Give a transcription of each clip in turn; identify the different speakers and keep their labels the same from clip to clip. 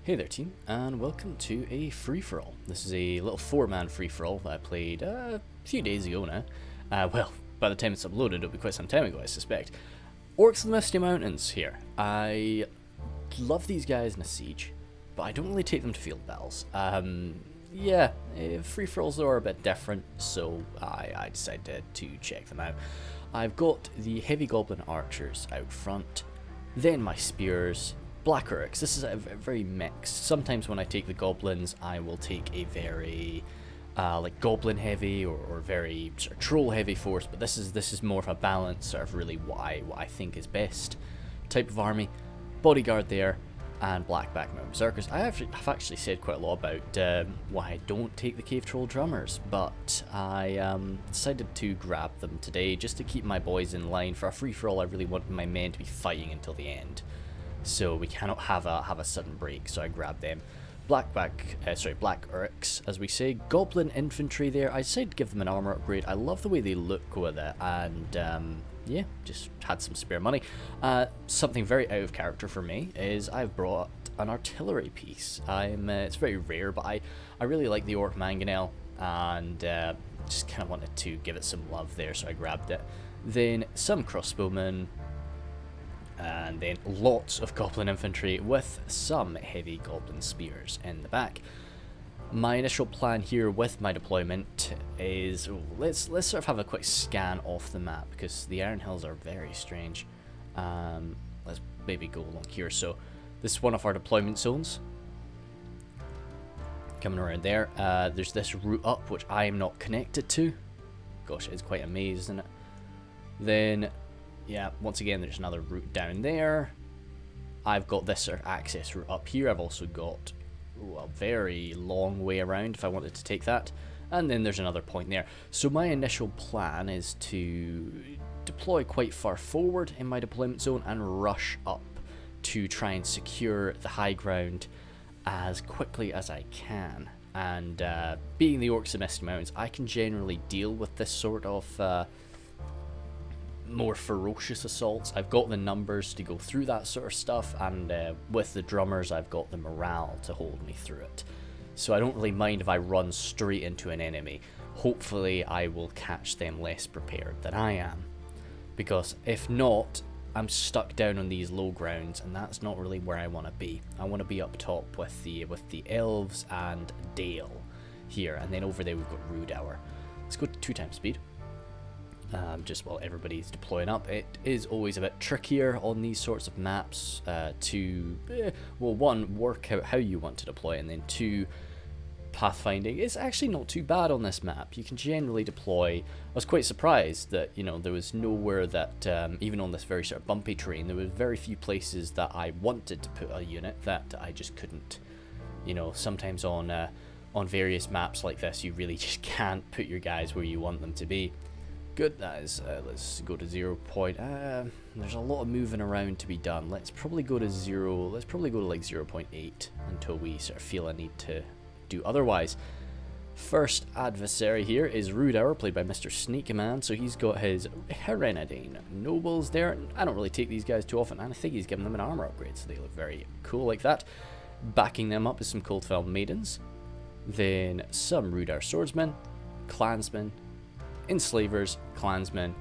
Speaker 1: Hey there team, and welcome to a free-for-all. This is a little 4-man free-for-all that I played a few days ago now. Well, by the time it's uploaded, it'll be quite some time ago, I suspect. Orcs of the Misty Mountains here. I love these guys in a siege, but I don't really take them to field battles. Yeah, free-for-alls though are a bit different, so I decided to check them out. I've got the heavy goblin archers out front, then my spears, Black Orcs. This is a very mixed. Sometimes when I take the goblins, I will take a very like goblin heavy or very sort of troll heavy force. But this is more of a balance, sort of really what I think is best type of army. Bodyguard there, and Blackback Mountain Berserkers. I've actually said quite a lot about why I don't take the Cave Troll Drummers, but I decided to grab them today just to keep my boys in line. For a free-for-all, I really want my men to be fighting until the end, so we cannot have a sudden break, so I grabbed them. Black Orcs, as we say. Goblin infantry there. I decided to give them an armor upgrade. I love the way they look with it, and yeah, just had some spare money. Something very out of character for me is I've brought an artillery piece. It's very rare, but I really like the Orc Mangonel, and just kind of wanted to give it some love there, so I grabbed it. Then some crossbowmen, and then lots of goblin infantry with some heavy goblin spears in the back. My initial plan here with my deployment is let's sort of have a quick scan off the map, because the Iron Hills are very strange. Let's maybe go along here. So this is one of our deployment zones. Coming around there, there's this route up which I am not connected to. Gosh, it's quite a maze, isn't it? Then yeah, once again, there's another route down there. I've got this sort of access route up here. I've also got a very long way around if I wanted to take that. And then there's another point there. So my initial plan is to deploy quite far forward in my deployment zone and rush up to try and secure the high ground as quickly as I can. And being the Orcs of Misty Mountains, I can generally deal with this sort of more ferocious assaults. I've got the numbers to go through that sort of stuff, and with the drummers I've got the morale to hold me through it. So I don't really mind if I run straight into an enemy. Hopefully I will catch them less prepared than I am, because if not, I'm stuck down on these low grounds, and that's not really where I want to be. I want to be up top with the Elves and Dale here, and then over there we've got Rhudaur. Let's go to 2 times speed. Just while everybody's deploying up. It is always a bit trickier on these sorts of maps to, well, 1, work out how you want to deploy, and then 2, pathfinding. It's actually not too bad on this map. You can generally deploy. I was quite surprised that, you know, there was nowhere that, even on this very sort of bumpy terrain, there were very few places that I wanted to put a unit that I just couldn't. You know, sometimes on various maps like this, you really just can't put your guys where you want them to be. Good, that is, let's go to 0 point, there's a lot of moving around to be done. Let's probably go to 0, let's probably go to like 0.8 until we sort of feel a need to do otherwise. First adversary here is Rhudaur, played by Mr. Sneakman, so he's got his Herenadine nobles there. I don't really take these guys too often, and I think he's given them an armor upgrade, so they look very cool like that. Backing them up is some Coldfell Maidens, then some Rhudaur swordsmen, clansmen, enslavers, clansmen,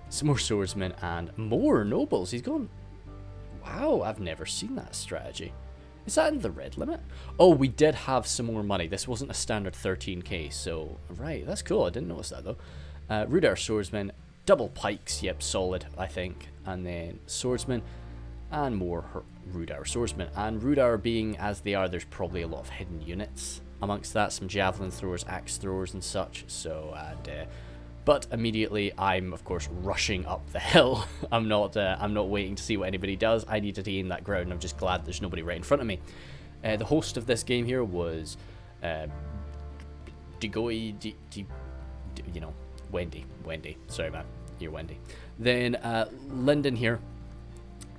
Speaker 1: some more swordsmen, and more nobles. He's gone. Wow, I've never seen that strategy. Is that in the red limit? Oh, we did have some more money. This wasn't a standard 13k, so right, that's cool. I didn't notice that though. Rhudaur swordsmen, double pikes, yep, solid, I think, and then swordsmen, and more Rhudaur swordsmen. And Rhudaur being as they are, there's probably a lot of hidden units amongst that, some javelin throwers, axe throwers, and such. So, but immediately I'm of course rushing up the hill. I'm not waiting to see what anybody does. I need to gain that ground, and I'm just glad there's nobody right in front of me. The host of this game here was Wendy. Sorry man, you're Wendy. Then Lindon here.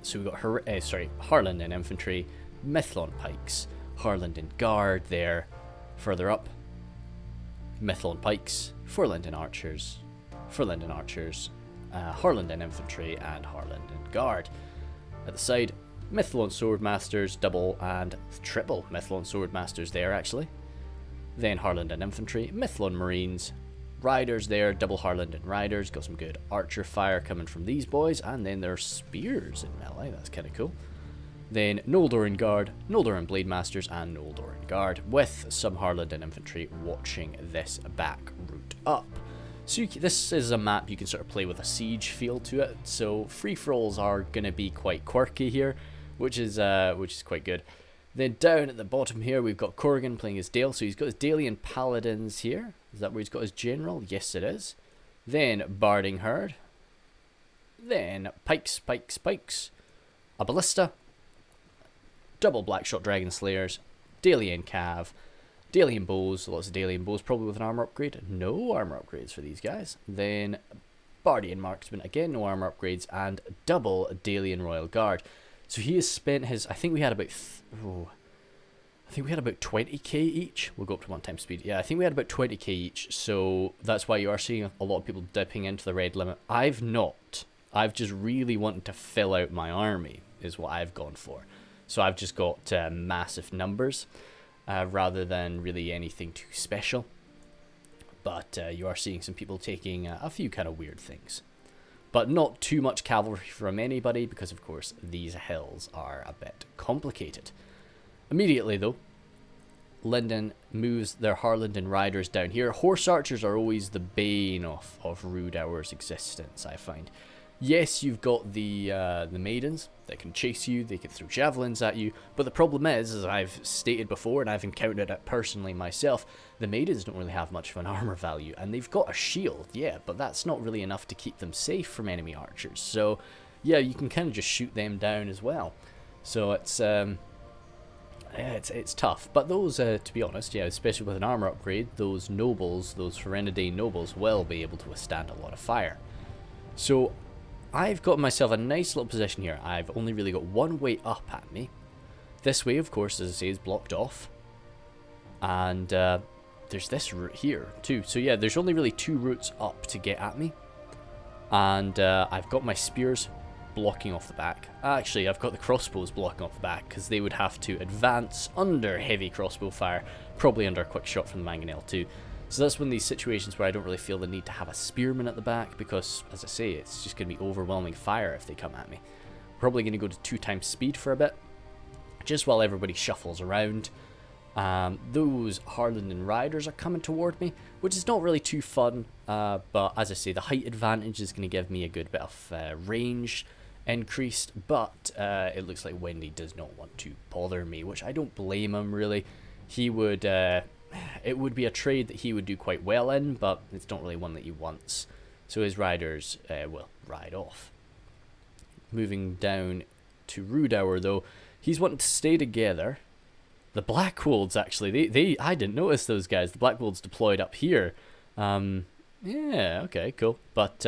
Speaker 1: So we've got Harlanden infantry, Mithlon pikes, Harlanden guard there. Further up, Mithlon pikes, Harlanden archers, Harlanden infantry, and Harlanden guard. At the side, Mithril Swordmasters, double and triple Mithril Swordmasters there actually. Then Harlandin Infantry, Mithril Marines, Riders there, double Harlandin Riders, got some good archer fire coming from these boys, and then there's spears in melee, that's kind of cool. Then Noldoran Guard, Noldoran Blade Masters, and Noldoran Guard, with some Harlandin Infantry watching this back route up. So this is a map you can sort of play with a siege feel to it, so free-for-alls are going to be quite quirky here, which is quite good. Then down at the bottom here, we've got Corrigan playing his Dale. So he's got his Dalian Paladins here. Is that where he's got his General? Yes, it is. Then Barding Herd. Then Pikes, Pikes, Pikes. A Ballista. Double Blackshot Dragon Slayers. Dalian Cav. Dalian Bows. Lots of Dalian Bows, probably with an armor upgrade. No armor upgrades for these guys. Then Bardian Marksman. Again, no armor upgrades. And double Dalian Royal Guard. So he has spent his, I think we had about 20k each. We'll go up to 1 time speed. Yeah, I think we had about 20k each. So that's why you are seeing a lot of people dipping into the red limit. I've not. I've just really wanted to fill out my army is what I've gone for. So I've just got massive numbers rather than really anything too special. But you are seeing some people taking a few kind of weird things. But not too much cavalry from anybody, because of course these hills are a bit complicated. Immediately though, Lindon moves their Harlandin Riders down here. Horse archers are always the bane of Rhudaur's existence, I find. Yes, you've got the maidens that can chase you, they can throw javelins at you, but the problem is, as I've stated before, and I've encountered it personally myself, the maidens don't really have much of an armor value, and they've got a shield, yeah, but that's not really enough to keep them safe from enemy archers, so yeah, you can kind of just shoot them down as well. So it's tough, but those, to be honest, yeah, especially with an armor upgrade, those nobles, those Ferenidae nobles will be able to withstand a lot of fire. So I've got myself a nice little position here. I've only really got one way up at me. This way, of course, as I say, is blocked off. And there's this route here, too. So yeah, there's only really 2 routes up to get at me. And I've got my spears blocking off the back. Actually, I've got the crossbows blocking off the back, because they would have to advance under heavy crossbow fire, probably under a quick shot from the mangonel too. So that's one of these situations where I don't really feel the need to have a spearman at the back, because, as I say, it's just going to be overwhelming fire if they come at me. Probably going to go to 2 times speed for a bit, just while everybody shuffles around. Those Harlandin Riders are coming toward me, which is not really too fun, but as I say, the height advantage is going to give me a good bit of range increased, but it looks like Wendy does not want to bother me, which I don't blame him, really. He would... it would be a trade that he would do quite well in, but it's not really one that he wants. So his riders will ride off. Moving down to Rhudaur, though, he's wanting to stay together. The Blackwolds, actually, I didn't notice those guys. The Blackwolds deployed up here. Yeah, okay, cool. But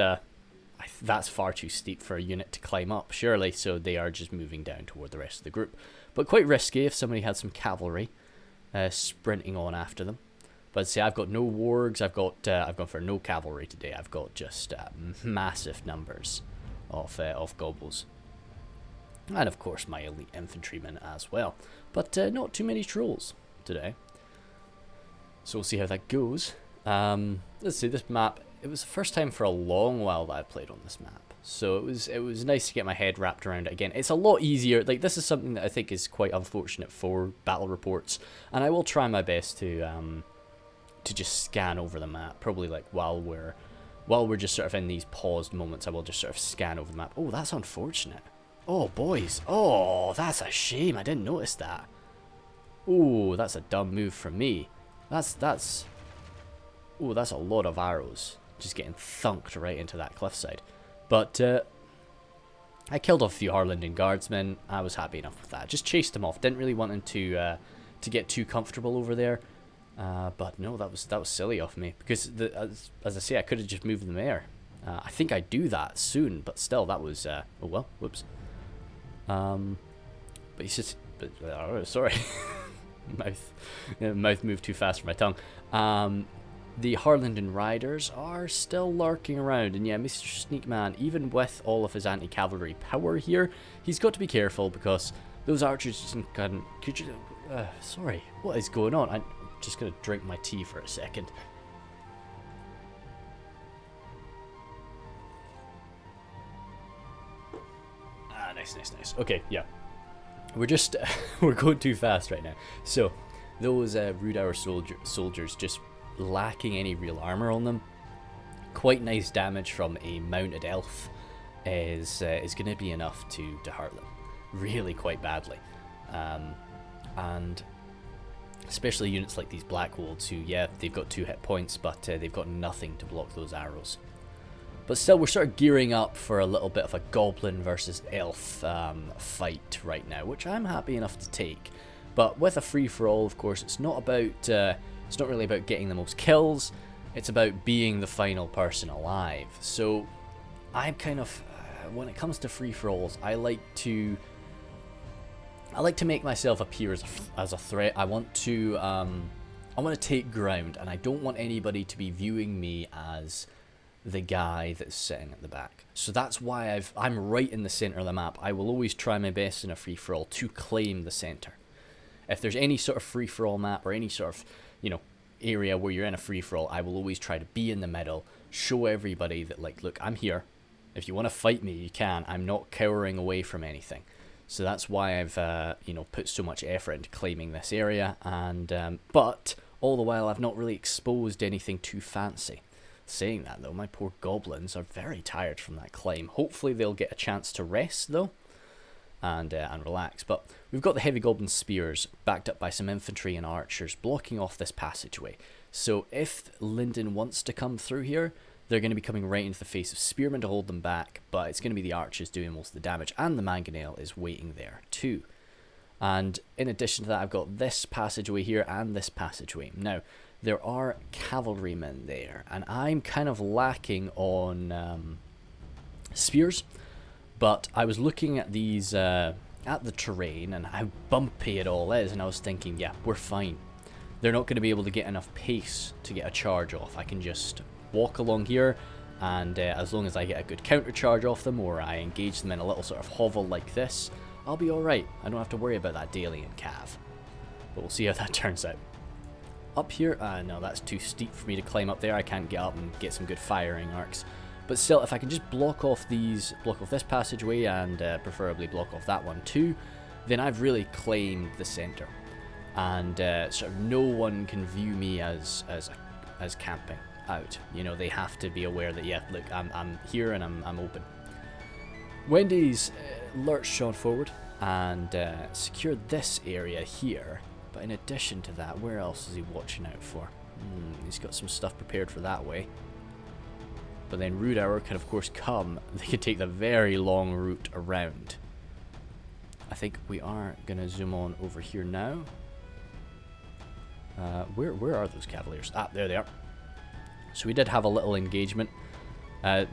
Speaker 1: that's far too steep for a unit to climb up, surely. So they are just moving down toward the rest of the group. But quite risky if somebody had some cavalry. Sprinting on after them, but see, I've got no wargs. I've gone for no cavalry today. I've got just massive numbers of gobbles, and of course my elite infantrymen as well. But not too many trolls today. So we'll see how that goes. Let's see, this map. It was the first time for a long while that I played on this map. So it was nice to get my head wrapped around it again. It's a lot easier. Like, this is something that I think is quite unfortunate for battle reports, and I will try my best to just scan over the map. Probably like while we're just sort of in these paused moments, I will just sort of scan over the map. Oh, that's unfortunate. Oh, boys. Oh, that's a shame. I didn't notice that. Oh, that's a dumb move from me. That's oh, that's a lot of arrows just getting thunked right into that cliffside. But I killed off a few Harlandin guardsmen. I was happy enough with that. Just chased them off. Didn't really want them to get too comfortable over there. But no, that was silly of me, because as I say, I could have just moved them there. I think I'd do that soon, but still, that was oh well. Whoops. But he's just. Sorry, mouth moved too fast for my tongue. the Lindon riders are still lurking around, and yeah, Mr. Sneakman, even with all of his anti-cavalry power here, he's got to be careful because those archers just can... Could you... sorry, what is going on? I'm just going to drink my tea for a second. Ah, nice. Okay, yeah. We're just... we're going too fast right now. So, those Rhudaur soldiers just lacking any real armor on them. Quite nice damage from a mounted elf is going to be enough to hurt them really quite badly. And especially units like these Black Wolves who, yeah, they've got 2 hit points, but they've got nothing to block those arrows. But still, we're sort of gearing up for a little bit of a goblin versus elf fight right now, which I'm happy enough to take. But with a free-for-all, of course, it's not about... it's not really about getting the most kills, it's about being the final person alive. So I'm kind of, when it comes to free-for-alls, I like to make myself appear as a threat. I want to take ground, and I don't want anybody to be viewing me as the guy that's sitting at the back. So that's why I'm right in the center of the map. I will always try my best in a free-for-all to claim the center. If there's any sort of free-for-all map or any sort of, you know, area where you're in a free-for-all, I will always try to be in the middle, show everybody that, like, look, I'm here. If you want to fight me, you can. I'm not cowering away from anything. So that's why I've, you know, put so much effort into claiming this area. And but all the while, I've not really exposed anything too fancy. Saying that, though, my poor goblins are very tired from that climb. Hopefully they'll get a chance to rest, though, and relax. But we've got the heavy goblin spears backed up by some infantry and archers blocking off this passageway. So if Lindon wants to come through here, they're going to be coming right into the face of spearmen to hold them back, but it's going to be the archers doing most of the damage, and the mangonel is waiting there too. And in addition to that, I've got this passageway here and this passageway. Now, there are cavalrymen there, and I'm kind of lacking on spears. But I was looking at these, at the terrain and how bumpy it all is, and I was thinking, yeah, we're fine. They're not going to be able to get enough pace to get a charge off. I can just walk along here, and as long as I get a good counter charge off them, or I engage them in a little sort of hovel like this, I'll be alright. I don't have to worry about that Dalian cav. But we'll see how that turns out. Up here, no, that's too steep for me to climb up there. I can't get up and get some good firing arcs. But still, if I can just block off this passageway, and preferably block off that one too, then I've really claimed the center, and sort of no one can view me as camping out. You know, they have to be aware that, yeah, look, I'm here and I'm open. Wendy's lurched on forward and secured this area here. But in addition to that, where else is he watching out for? He's got some stuff prepared for that way. But then Rhudaur can, of course, come. They can take the very long route around. I think we are going to zoom on over here now. Where are those cavaliers? Ah, there they are. So we did have a little engagement.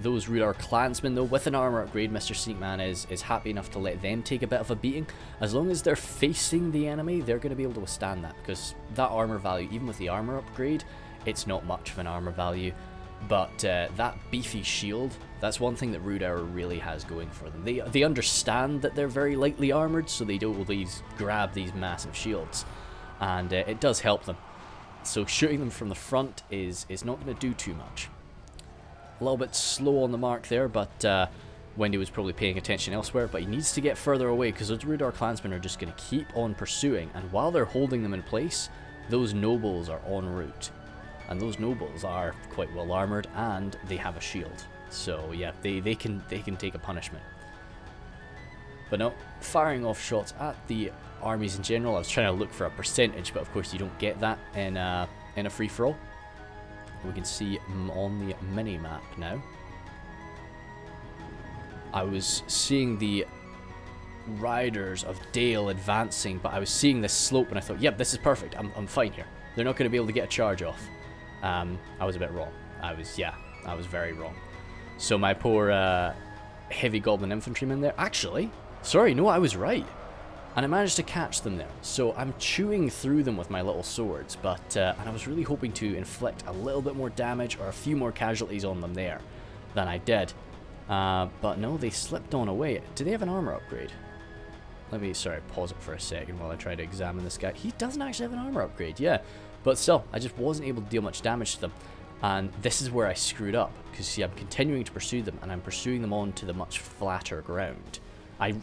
Speaker 1: Those Rhudaur clansmen, though, with an armor upgrade, Mr. Sneakman is happy enough to let them take a bit of a beating. As long as they're facing the enemy, they're going to be able to withstand that, because that armor value, even with the armor upgrade, it's not much of an armor value. But that beefy shield, that's one thing that Rhudaur really has going for them. They understand that they're very lightly armored, so they don't always grab these massive shields. And it does help them. So shooting them from the front is not going to do too much. A little bit slow on the mark there, but Wendy was probably paying attention elsewhere. But he needs to get further away, because those Rhudaur clansmen are just going to keep on pursuing. And while they're holding them in place, those nobles are en route. And those nobles are quite well armored, and they have a shield. So yeah, they can take a punishment. But no, firing off shots at the armies in general. I was trying to look for a percentage, but of course you don't get that in a free-for-all. We can see on the mini-map now. I was seeing the riders of Dale advancing, but I was seeing this slope and I thought, yep, this is perfect. I'm fine here. They're not going to be able to get a charge off. I was a bit wrong. I was very wrong. So my poor heavy goblin infantryman there. Actually, sorry, no, I was right. And I managed to catch them there. So I'm chewing through them with my little swords, but and I was really hoping to inflict a little bit more damage or a few more casualties on them there than I did. But no, they slipped on away. Do they have an armor upgrade? Let me, sorry, pause it for a second while I try to examine this guy. He doesn't actually have an armor upgrade, yeah. But still, I just wasn't able to deal much damage to them. And this is where I screwed up. Because, see, I'm continuing to pursue them, and I'm pursuing them onto the much flatter ground. I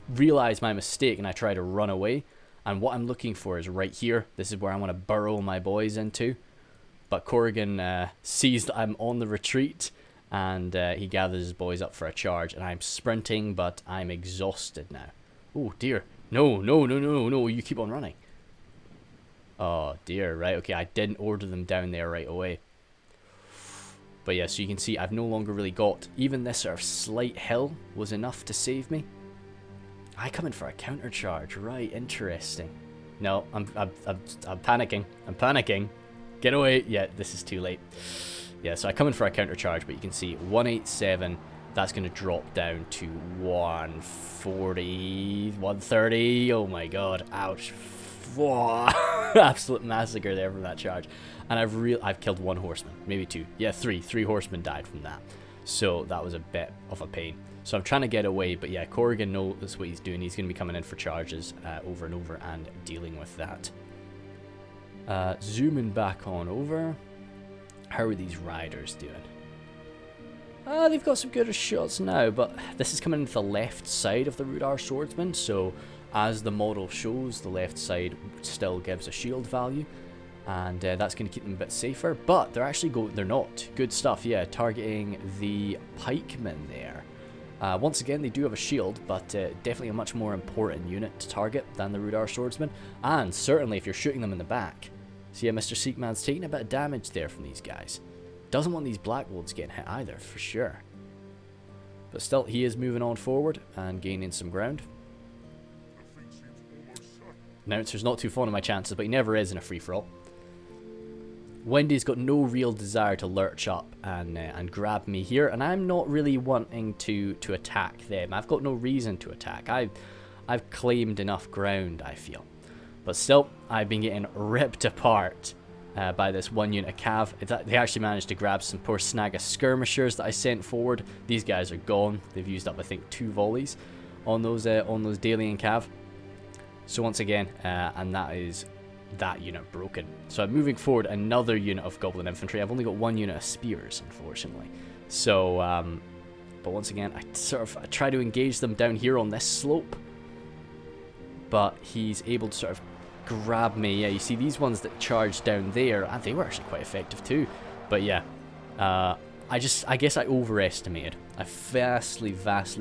Speaker 1: realized my mistake, and I try to run away. And what I'm looking for is right here. This is where I want to burrow my boys into. But Corrigan sees that I'm on the retreat, and he gathers his boys up for a charge. And I'm sprinting, but I'm exhausted now. Oh, dear. No, no, no, no, no. You keep on running. Oh, dear. Right, okay. I didn't order them down there right away. But yeah, so you can see I've no longer really got... Even this sort of slight hill was enough to save me. I come in for a counter charge. Right, interesting. No, I'm panicking. I'm panicking. Get away. Yeah, this is too late. Yeah, so I come in for a counter charge, but you can see 187... That's going to drop down to 140, 130. Oh my god. Ouch. Whoa. Absolute massacre there from that charge. And I've killed one horseman. Maybe two. Yeah, three. Three horsemen died from that. So that was a bit of a pain. So I'm trying to get away. But yeah, Corrigan knows what he's doing. He's going to be coming in for charges over and over and dealing with that. Zooming back on over. How are these riders doing? They've got some good shots now, but this is coming into the left side of the Rhudaur swordsman, so as the model shows, the left side still gives a shield value, and that's going to keep them a bit safer, but they're actually they're not. Good stuff, yeah, targeting the pikemen there. Once again, they do have a shield, but definitely a much more important unit to target than the Rhudaur swordsman, and certainly if you're shooting them in the back. So yeah, Mr. Seekman's taking a bit of damage there from these guys. Doesn't want these Black Wolves getting hit either, for sure. But still, he is moving on forward and gaining some ground. Announcer's not too fond of my chances, but he never is in a free-for-all. Wendy's got no real desire to lurch up and grab me here, and I'm not really wanting to attack them. I've got no reason to attack. I've claimed enough ground, I feel. But still, I've been getting ripped apart by this one unit of cav. They actually managed to grab some poor snag of skirmishers that I sent forward. These guys are gone. They've used up, I think, 2 volleys on those Dalian cav. So once again, and that is that unit broken. So I'm moving forward another unit of goblin infantry. I've only got 1 unit of spears, unfortunately. So, but once again, I try to engage them down here on this slope, but he's able to sort of grab me. Yeah, you see these ones that charge down there, and they were actually quite effective too. But yeah, I guess I overestimated. I vastly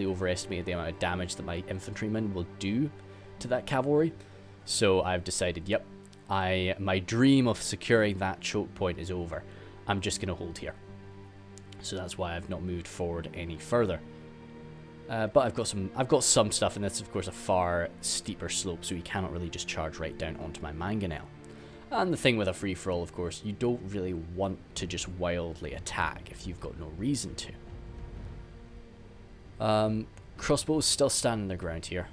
Speaker 1: overestimated the amount of damage that my infantrymen will do to that cavalry. So I've decided, yep, my dream of securing that choke point is over. I'm just gonna hold here. So that's why I've not moved forward any further. But I've got some stuff, and that's of course a far steeper slope, so you cannot really just charge right down onto my mangonel. And the thing with a free-for-all, of course, you don't really want to just wildly attack if you've got no reason to. Crossbows still standing their ground here.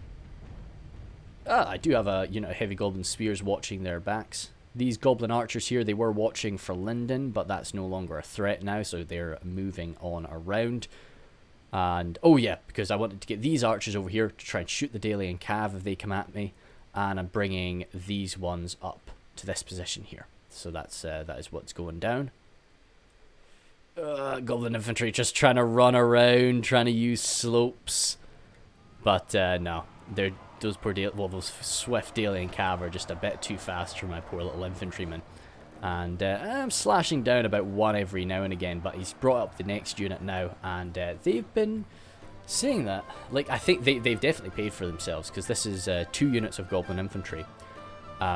Speaker 1: I do have a unit of heavy goblin spears watching their backs. These goblin archers here, they were watching for Lindon, but that's no longer a threat now, so they're moving on around. And, oh yeah, because I wanted to get these archers over here to try and shoot the Dalian cav if they come at me. And I'm bringing these ones up to this position here. So that is what's going down. Goblin infantry just trying to run around, trying to use slopes. But no, those swift Dalian cav are just a bit too fast for my poor little infantrymen. And I'm slashing down about 1 every now and again, but he's brought up the next unit now, and they've been saying that. Like, I think they've definitely paid for themselves, because this is 2 units of goblin infantry,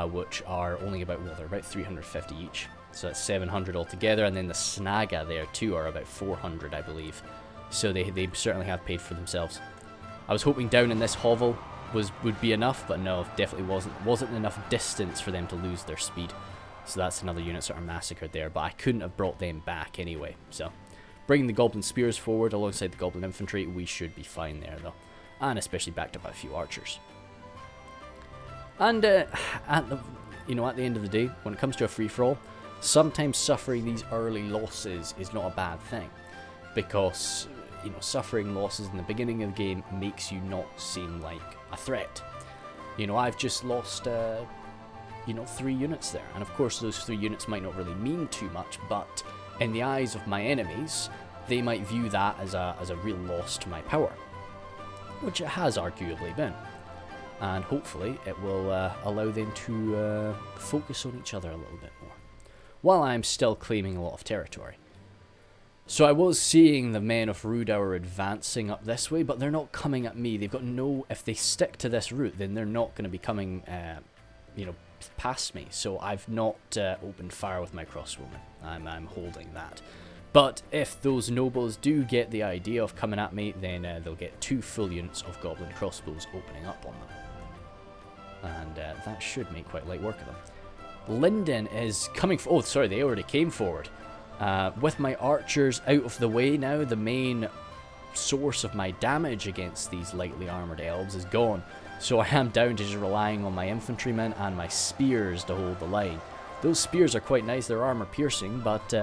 Speaker 1: which are only about, well, they're about 350 each. So that's 700 altogether, and then the Snaga there too are about 400, I believe. So they certainly have paid for themselves. I was hoping down in this hovel would be enough, but no, definitely wasn't enough distance for them to lose their speed. So that's another unit sort of massacred there, but I couldn't have brought them back anyway. So bringing the goblin spears forward alongside the goblin infantry, we should be fine there though. And especially backed up by a few archers. And at the end of the day, when it comes to a free-for-all, sometimes suffering these early losses is not a bad thing, because suffering losses in the beginning of the game makes you not seem like a threat. I've just lost 3 units there, and of course those 3 units might not really mean too much, but in the eyes of my enemies, they might view that as a real loss to my power, which it has arguably been. And hopefully it will allow them to focus on each other a little bit more, while I'm still claiming a lot of territory. So I was seeing the men of Rhudaur advancing up this way, but they're not coming at me. They've got if they stick to this route, then they're not going to be coming, past me. So I've not opened fire with my crossbowmen. I'm holding that. But if those nobles do get the idea of coming at me, then they'll get 2 full units of goblin crossbows opening up on them. And that should make quite light work of them. Lindon is coming... oh, sorry, they already came forward. With my archers out of the way now, the main source of my damage against these lightly armoured elves is gone. So I am down to just relying on my infantrymen and my spears to hold the line. Those spears are quite nice, they're armour piercing, but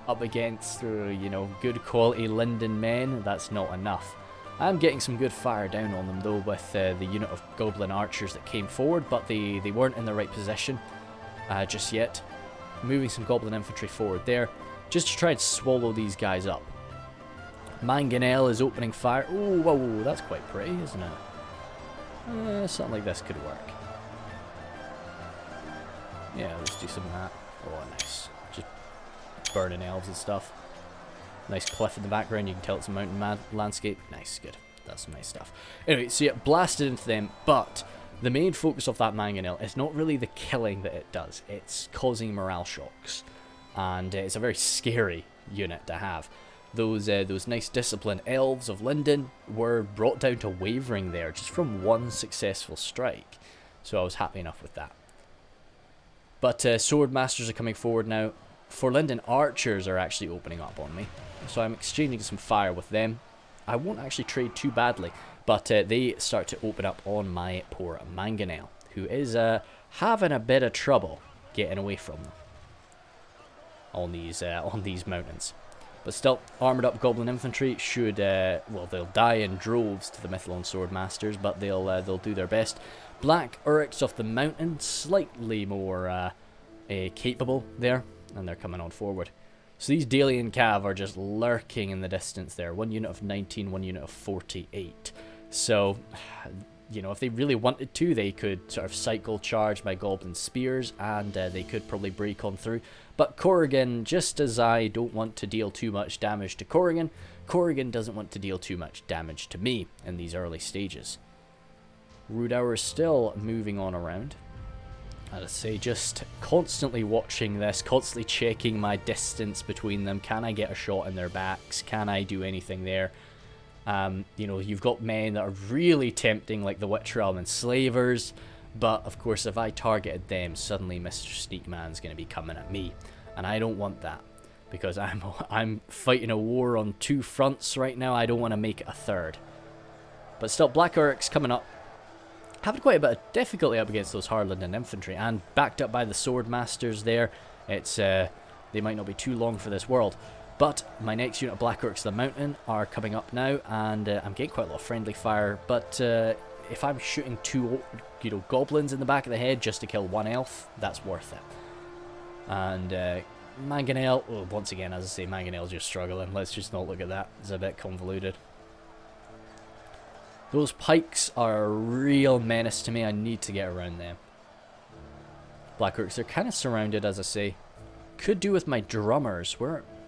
Speaker 1: up against, good quality Lindon men, that's not enough. I'm getting some good fire down on them though with the unit of goblin archers that came forward, but they weren't in the right position just yet. Moving some goblin infantry forward there, just to try and swallow these guys up. Mangonel is opening fire. Oh, whoa, that's quite pretty, isn't it? Something like this could work. Yeah, let's do some of that. Oh, nice. Just burning elves and stuff. Nice cliff in the background, you can tell it's a mountain landscape. Nice, good. That's some nice stuff. Anyway, so yeah, blasted into them, but the main focus of that Mangonel is not really the killing that it does. It's causing morale shocks. And it's a very scary unit to have. Those nice disciplined elves of Lindon were brought down to wavering there just from 1 successful strike. So I was happy enough with that. But sword masters are coming forward now. For Lindon, archers are actually opening up on me. So I'm exchanging some fire with them. I won't actually trade too badly, but they start to open up on my poor Mangonel, who is having a bit of trouble getting away from them on these mountains. But still, armoured up goblin infantry should, they'll die in droves to the Mythalon sword masters, but they'll do their best. Black Orcs of the mountain, slightly more capable there, and they're coming on forward. So these Dalian Cav are just lurking in the distance there. 1 unit of 19, 1 unit of 48. So, if they really wanted to, they could sort of cycle charge my goblin spears, and they could probably break on through. But Corrigan, just as I don't want to deal too much damage to Corrigan, Corrigan doesn't want to deal too much damage to me in these early stages. Rhudaur is still moving on around. As I say, just constantly watching this, constantly checking my distance between them. Can I get a shot in their backs? Can I do anything there? You've got men that are really tempting, like the Witch Realm and Slavers, but of course if I targeted them, suddenly Mr. Sneakman's going to be coming at me, and I don't want that, because I'm fighting a war on 2 fronts right now. I don't want to make it a 3rd. But still, Black Orcs coming up, having quite a bit of difficulty up against those Lindon infantry, and backed up by the sword masters there. It's they might not be too long for this world. But my next unit of Black Orcs of the Mountain are coming up now, and I'm getting quite a lot of friendly fire. But if I'm shooting 2 goblins in the back of the head just to kill 1 elf, that's worth it. And Mangonel, once again, as I say, Mangonel's just struggling. Let's just not look at that. It's a bit convoluted. Those pikes are a real menace to me. I need to get around them. Black Orcs, they're kind of surrounded, as I say. Could do with my drummers.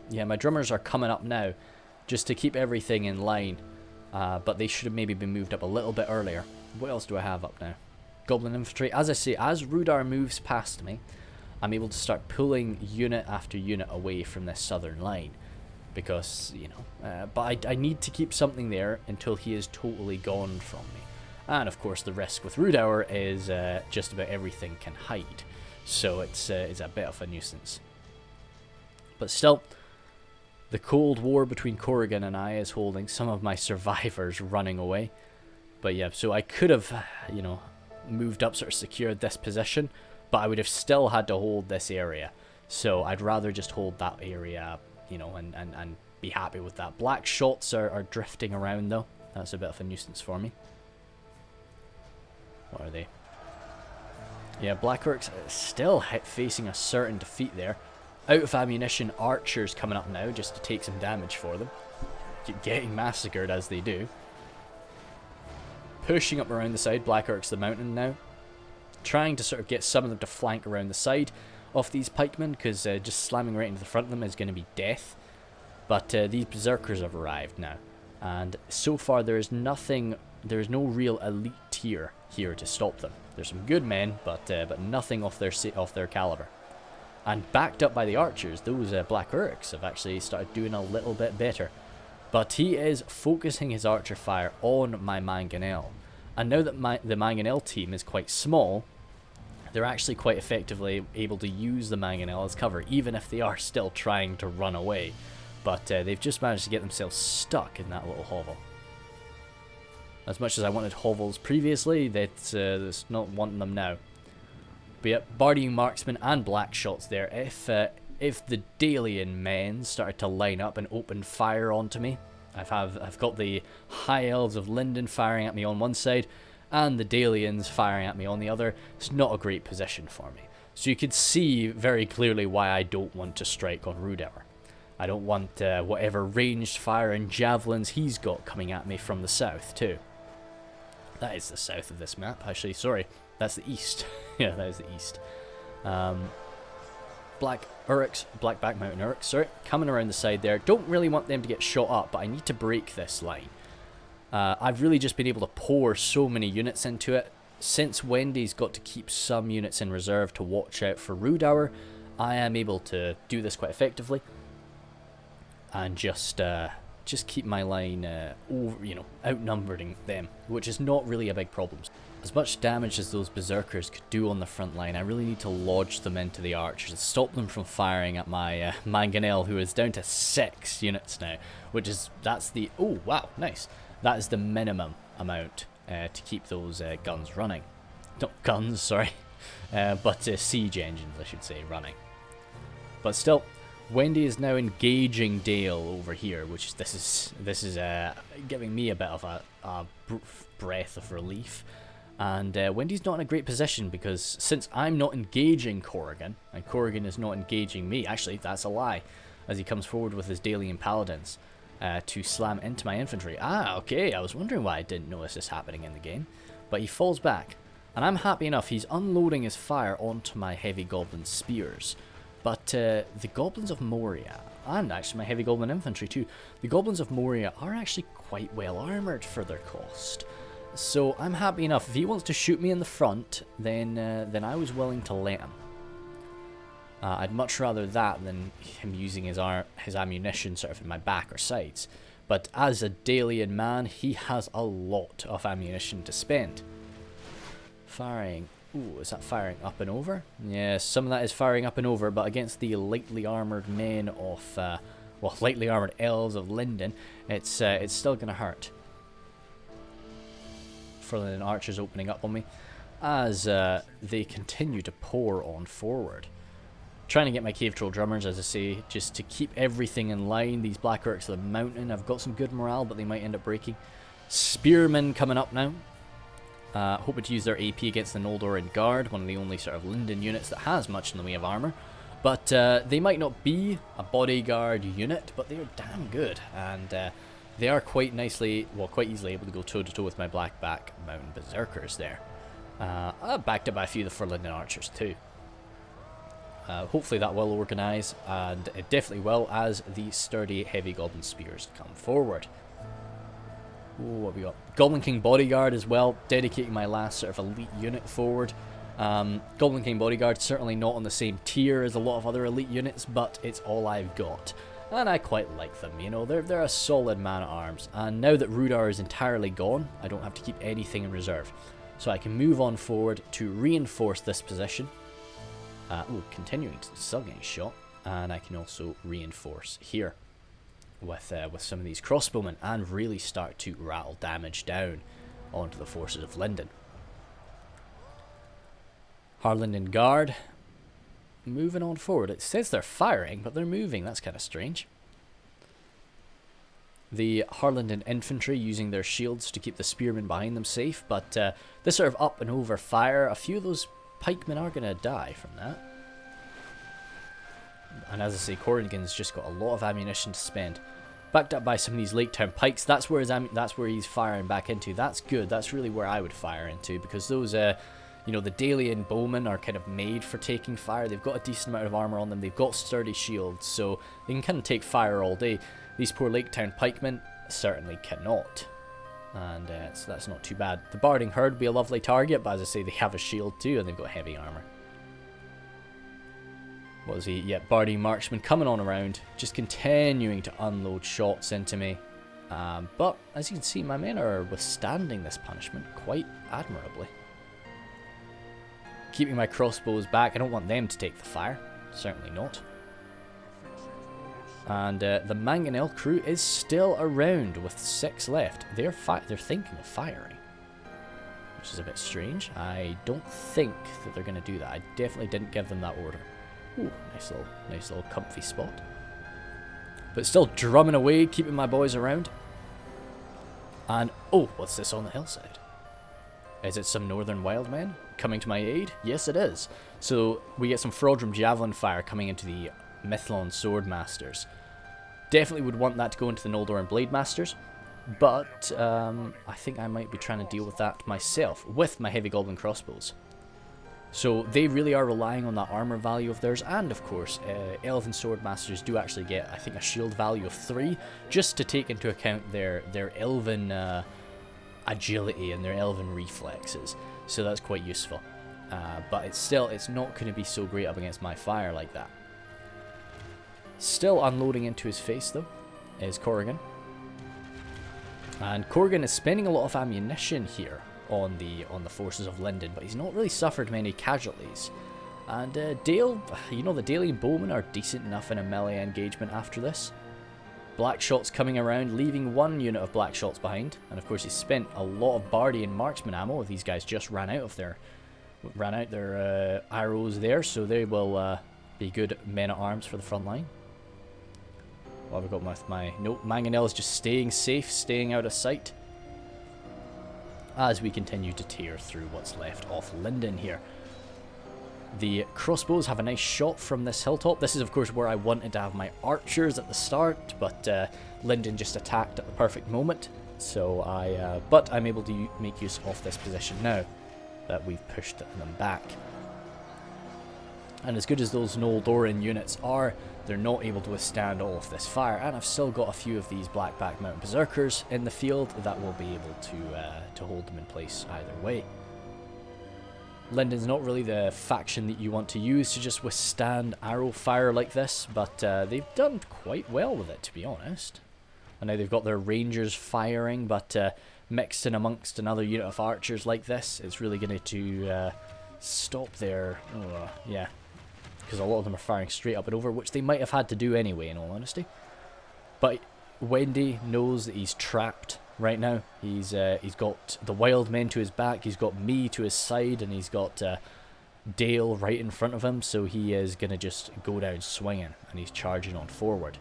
Speaker 1: Yeah, my drummers are coming up now, just to keep everything in line. But they should have maybe been moved up a little bit earlier. What else do I have up now? Goblin infantry. As I say, as Rhudaur moves past me, I'm able to start pulling unit after unit away from this southern line. Because, but I need to keep something there until he is totally gone from me. And of course the risk with Rhudaur is just about everything can hide. So it's a bit of a nuisance. But still, the Cold War between Corrigan and I is holding some of my survivors running away. But yeah, so I could have, moved up, sort of secured this position, but I would have still had to hold this area. So I'd rather just hold that area, you know, and be happy with that. Black shots are drifting around though. That's a bit of a nuisance for me. What are they? Yeah, Black Orcs still facing a certain defeat there. Out of ammunition archers coming up now just to take some damage for them. Getting massacred as they do. Pushing up around the side, Black Orcs the mountain now. Trying to sort of get some of them to flank around the side of these pikemen, because just slamming right into the front of them is going to be death. But these berserkers have arrived now. And so far there is nothing, there is no real elite tier here to stop them. There's some good men, but nothing off their caliber. And backed up by the archers, those Black Orcs have actually started doing a little bit better. But he is focusing his archer fire on my mangonel. And now that the mangonel team is quite small, they're actually quite effectively able to use the mangonel as cover, even if they are still trying to run away. But they've just managed to get themselves stuck in that little hovel. As much as I wanted hovels previously, that's not wanting them now. But yeah, Bardying Marksman and Black Shots there. If the Dalian men started to line up and open fire onto me, I've got the High Elves of Lindon firing at me on one side, and the Dalians firing at me on the other. It's not a great position for me. So you could see very clearly why I don't want to strike on Rhudaur. I don't want whatever ranged fire and javelins he's got coming at me from the south too. That is the south of this map, actually. Sorry, that's the east. Yeah, that is the east. Black Orcs, Black Back Mountain Orcs, sorry, coming around the side there. Don't really want them to get shot up, but I need to break this line. I've really just been able to pour so many units into it. Since Wendy's got to keep some units in reserve to watch out for Rhudaur, I am able to do this quite effectively. And just keep my line over, you know, outnumbering them, which is not really a big problem. As much damage as those berserkers could do on the front line, I really need to lodge them into the archers and stop them from firing at my mangonel, who is down to 6 units now, which is, that's the, oh wow, nice. That is the minimum amount to keep those guns running. Not guns, sorry, but siege engines, I should say, running. But still, Wendy is now engaging Dale over here, which this is giving me a bit of a breath of relief. And Wendy's not in a great position, because since I'm not engaging Corrigan, and Corrigan is not engaging me, actually that's a lie, as he comes forward with his Dalian Paladins to slam into my infantry. Ah, okay, I was wondering why I didn't notice this happening in the game. But he falls back, and I'm happy enough, he's unloading his fire onto my heavy goblin spears. But the Goblins of Moria, and actually my heavy goblin infantry too, the Goblins of Moria are actually quite well armoured for their cost. So I'm happy enough. If he wants to shoot me in the front, then I was willing to let him. I'd much rather that than him using his ammunition sort of in my back or sides. But as a Dalian man, he has a lot of ammunition to spend. Firing. Ooh, is that firing up and over? Yeah, some of that is firing up and over, but against the lightly armoured men of, well, lightly armoured elves of Lindon, it's still going to hurt. Further archers opening up on me as they continue to pour on forward. Trying to get my cave troll drummers, as I say, just to keep everything in line. These Black Orcs of the mountain have got some good morale, but they might end up breaking. Spearmen coming up now. Hoping to use their AP against the Noldoran Guard, one of the only sort of Lindon units that has much in the way of armour. But they might not be a bodyguard unit, but they're damn good. And they are quite nicely, well, quite easily able to go toe-to-toe with my Black Back Mountain Berserkers there. Backed up by a few of the Lindon archers too. Hopefully that will organise, and it definitely will as the sturdy heavy goblin spears come forward. Ooh, what have we got? Goblin King Bodyguard as well, dedicating my last sort of elite unit forward. Goblin King Bodyguard certainly not on the same tier as a lot of other elite units, but it's all I've got. And I quite like them, you know, they're a solid man-at-arms. And now that Rhudaur is entirely gone, I don't have to keep anything in reserve. So I can move on forward to reinforce this position. Continuing to still getting shot. And I can also reinforce here with some of these crossbowmen and really start to rattle damage down onto the forces of Lindon. Lindon Guard moving on forward. It says they're firing, but they're moving. That's kind of strange. The Lindon infantry using their shields to keep the spearmen behind them safe, but this sort of up and over fire, a few of those pikemen are going to die from that. And as I say, Corrigan's just got a lot of ammunition to spend. Backed up by some of these Lake Town pikes, that's where he's firing back into. That's good. That's really where I would fire into, because those, you know, the Dalian bowmen are kind of made for taking fire. They've got a decent amount of armor on them. They've got sturdy shields, so they can kind of take fire all day. These poor Lake Town pikemen certainly cannot. And so that's not too bad. The Barding Herd would be a lovely target, but as I say, they have a shield too, and they've got heavy armor. What was he? Yeah, Barding Marksman coming on around, just continuing to unload shots into me. But as you can see, my men are withstanding this punishment quite admirably. Keeping my crossbows back. I don't want them to take the fire. Certainly not. And the Mangonel crew is still around with 6 left. They're thinking of firing, which is a bit strange. I don't think that they're going to do that. I definitely didn't give them that order. Ooh, nice little comfy spot. But still drumming away, keeping my boys around. And oh, what's this on the hillside? Is it some northern wildmen coming to my aid? Yes, it is. So we get some Frodrum javelin fire coming into the Mithlon Swordmasters. Definitely would want that to go into the Noldoran Blade Masters, but I think I might be trying to deal with that myself with my Heavy Goblin Crossbows. So they really are relying on that armor value of theirs, and of course, Elven Swordmasters do actually get, I think, a shield value of 3, just to take into account their Elven agility and their Elven reflexes. So that's quite useful. But it's not going to be so great up against my fire like that. Still unloading into his face, though, is Corrigan. And Corrigan is spending a lot of ammunition here on the forces of Lindon, but he's not really suffered many casualties. And Dale, you know, the Dalian bowmen are decent enough in a melee engagement after this. Black shots coming around, leaving 1 unit of black shots behind. And of course, he's spent a lot of Bardian marksman ammo. These guys just ran out their arrows there, so they will be good men at arms for the front line. What have I got with my... Nope, Mangonel is just staying safe, staying out of sight, as we continue to tear through what's left of Lindon here. The crossbows have a nice shot from this hilltop. This is, of course, where I wanted to have my archers at the start, but Lindon just attacked at the perfect moment. So but I'm able to make use of this position now that we've pushed them back. And as good as those Noldoran units are, they're not able to withstand all of this fire. And I've still got a few of these Blackback Mountain Berserkers in the field that will be able to hold them in place either way. Lindon's not really the faction that you want to use to just withstand arrow fire like this, but they've done quite well with it, to be honest. And now they've got their rangers firing, but mixed in amongst another unit of archers like this, it's really going to stop their... yeah, because a lot of them are firing straight up and over, which they might have had to do anyway, in all honesty. But Wendy knows that he's trapped right now. He's got the wild men to his back, he's got me to his side, and he's got Dale right in front of him, so he is going to just go down swinging, and he's charging on forward.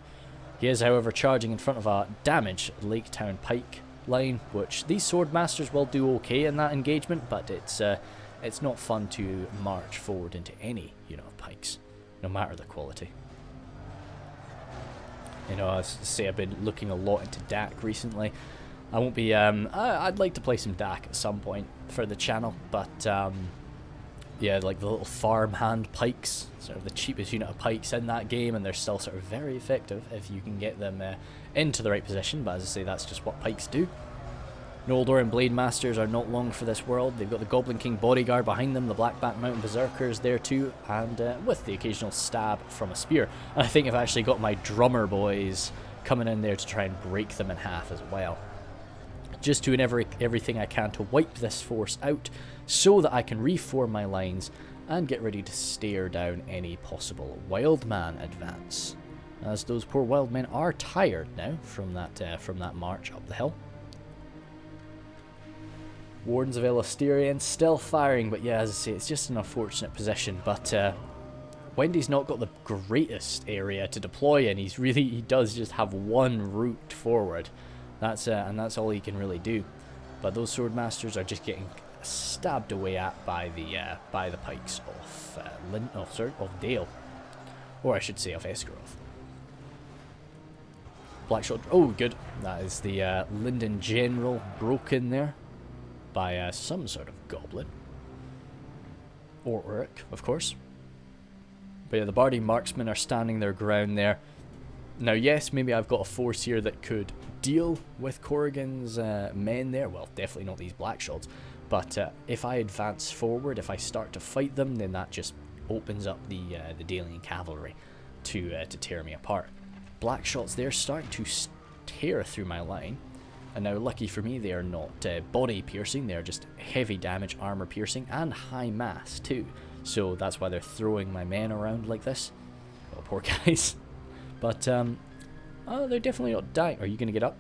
Speaker 1: He is, however, charging in front of a damaged Lake Town pike line, which these swordmasters will do okay in that engagement, but it's not fun to march forward into any unit of pikes, no matter the quality. You know, as I say, I've been looking a lot into DAC recently. I won't be, I'd like to play some DAC at some point for the channel, but yeah, like the little farmhand pikes, sort of the cheapest unit of pikes in that game, and they're still sort of very effective if you can get them into the right position, but as I say, that's just what pikes do. Noldoran Blade Masters are not long for this world. They've got the Goblin King bodyguard behind them, the Blackback Mountain Berserkers there too, and with the occasional stab from a spear. And I think I've actually got my drummer boys coming in there to try and break them in half as well. Just doing everything I can to wipe this force out so that I can reform my lines and get ready to stare down any possible wildman advance, as those poor wildmen are tired now from that march up the hill. Wardens of Elostirian still firing, but yeah, as I say, it's just an unfortunate position. But Wendy's not got the greatest area to deploy in. He does just have one route forward. And that's all he can really do. But those swordmasters are just getting stabbed away at by the pikes of Dale, or I should say of Esgaroth. Blackshot. Oh, good. That is the Lindon general broken there by some sort of goblin. Or Orc, of course. But yeah, the Bardi marksmen are standing their ground there. Now, yes, maybe I've got a force here that could deal with Corrigan's men there. Well, definitely not these Blackshots. But if I advance forward, if I start to fight them, then that just opens up the Dalian cavalry to tear me apart. Blackshots, they're starting to tear through my line. And now, lucky for me, they are not body piercing. They're just heavy damage, armor piercing, and high mass too. So that's why they're throwing my men around like this. Oh, poor guys. But oh, they're definitely not dying. Are you gonna get up?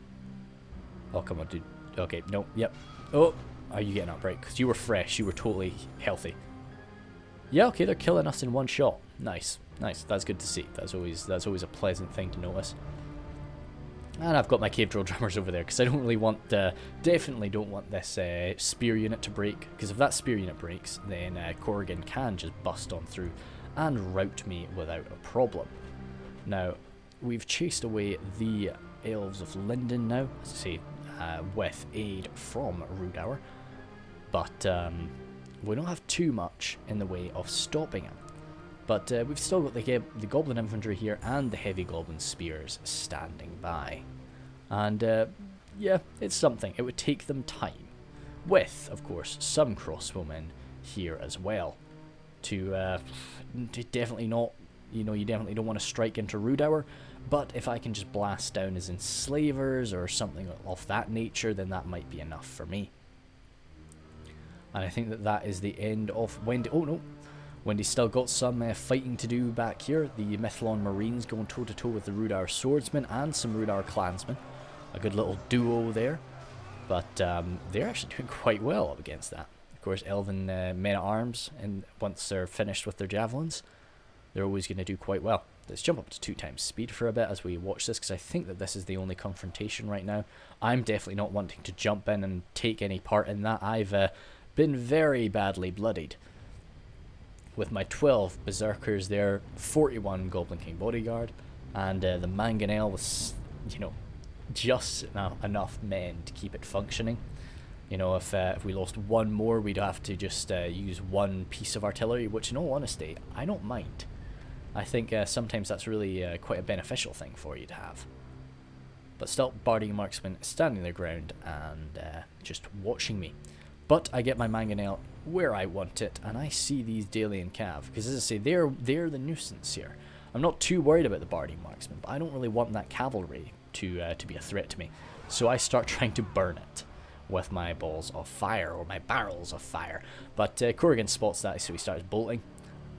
Speaker 1: Oh, come on, dude. Okay, no, yep. Oh, are you getting up? Right, because you were fresh. You were totally healthy. Yeah, okay, they're killing us in one shot. Nice, nice. That's good to see. That's always a pleasant thing to notice. And I've got my cave troll drummers over there because I don't really want, definitely don't want this spear unit to break. Because if that spear unit breaks, then Corrigan can just bust on through and rout me without a problem. Now, we've chased away the Elves of Lindon now, as I say, with aid from Rhudaur. But we don't have too much in the way of stopping him. But we've still got the Goblin Infantry here and the Heavy Goblin Spears standing by. And yeah, it's something. It would take them time. With, of course, some crossbowmen here as well. To definitely not, you definitely don't want to strike into Rhudaur. But if I can just blast down his enslavers or something of that nature, then that might be enough for me. And I think that is the end of Wendy. Oh no. Wendy's still got some fighting to do back here. The Mithlon Marines going toe-to-toe with the Rhudaur Swordsmen and some Rhudaur Clansmen. A good little duo there. But they're actually doing quite well up against that. Of course, Elven men-at-arms, and once they're finished with their javelins, they're always going to do quite well. Let's jump up to 2 times speed for a bit as we watch this, because I think that this is the only confrontation right now. I'm definitely not wanting to jump in and take any part in that. I've been very badly bloodied. With my 12 Berserkers there, 41 Goblin King Bodyguard, and the Mangonel was, just enough men to keep it functioning. If we lost one more, we'd have to just use one piece of artillery, which in all honesty, I don't mind. I think sometimes that's really quite a beneficial thing for you to have. But still, Bardi Marksmen standing their ground and just watching me. But I get my Mangonel where I want it, and I see these Dalian Cav, because as I say, they're the nuisance here. I'm not too worried about the Bardi Marksmen, but I don't really want that cavalry to be a threat to me. So I start trying to burn it with my balls of fire, or my barrels of fire. But Corrigan spots that, so he starts bolting.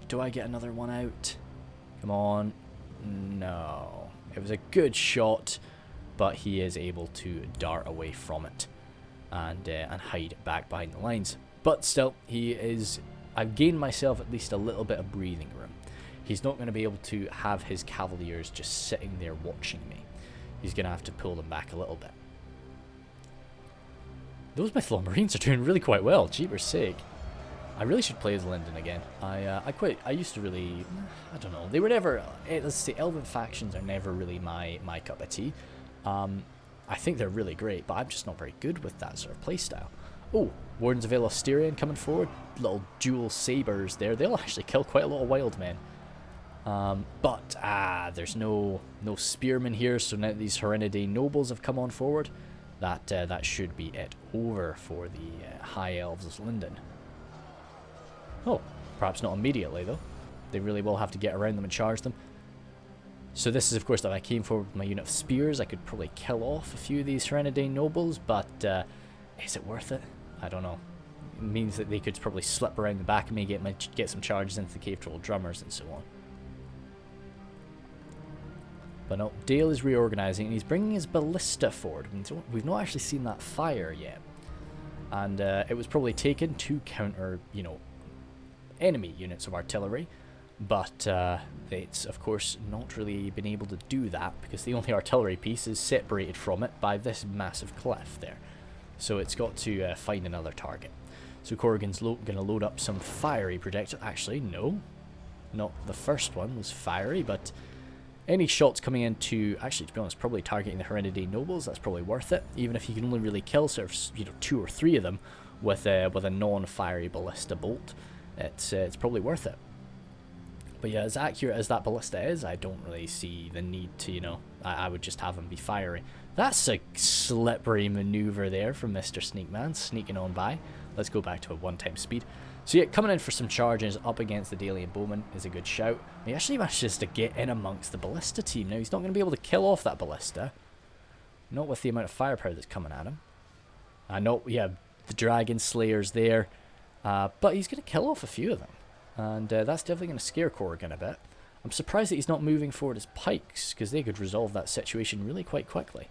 Speaker 1: Do I get another one out? Come on. No. It was a good shot, but he is able to dart away from it and hide back behind the lines. But still, I've gained myself at least a little bit of breathing room. He's not going to be able to have his cavaliers just sitting there watching me. He's going to have to pull them back a little bit. Those Mithlon Marines are doing really quite well, jeepers sake. I really should play as Lindon again. I used to really, I don't know, they were never, let's say, Elven factions are never really my cup of tea. I think they're really great, but I'm just not very good with that sort of playstyle. Oh, Wardens of Elostirian coming forward. Little dual sabers there. They'll actually kill quite a lot of wild men. But there's no spearmen here, so now these Herenidae nobles have come on forward. That should be it over for the High Elves of Lindon. Oh, perhaps not immediately though. They really will have to get around them and charge them. So this is, of course, that I came forward with my unit of spears. I could probably kill off a few of these Herenidae nobles, but is it worth it? I don't know. It means that they could probably slip around the back of me, get some charges into the cave troll drummers and so on. But no, Dale is reorganizing and he's bringing his ballista forward. We've not actually seen that fire yet. And it was probably taken to counter, you know, enemy units of artillery. But it's, of course, not really been able to do that because the only artillery piece is separated from it by this massive cliff there. So it's got to find another target. So Corrigan's going to load up some fiery projectiles. Actually, no. Not the first one was fiery, but any shots coming into, actually, to be honest, probably targeting the Hereditary Nobles, that's probably worth it. Even if you can only really kill sort of, you know, 2 or 3 of them with a non-fiery ballista bolt, it's probably worth it. But yeah, as accurate as that ballista is, I don't really see the need to, you know, I would just have them be fiery. That's a slippery maneuver there from Mr. Sneakman, sneaking on by. Let's go back to a 1-time speed. So yeah, coming in for some charges up against the Dalian Bowman is a good shout. He actually manages to get in amongst the ballista team. Now, he's not going to be able to kill off that ballista. Not with the amount of firepower that's coming at him. Yeah, the Dragon Slayer's there. But he's going to kill off a few of them. And that's definitely going to scare Corrigan a bit. I'm surprised that he's not moving forward his pikes, because they could resolve that situation really quite quickly.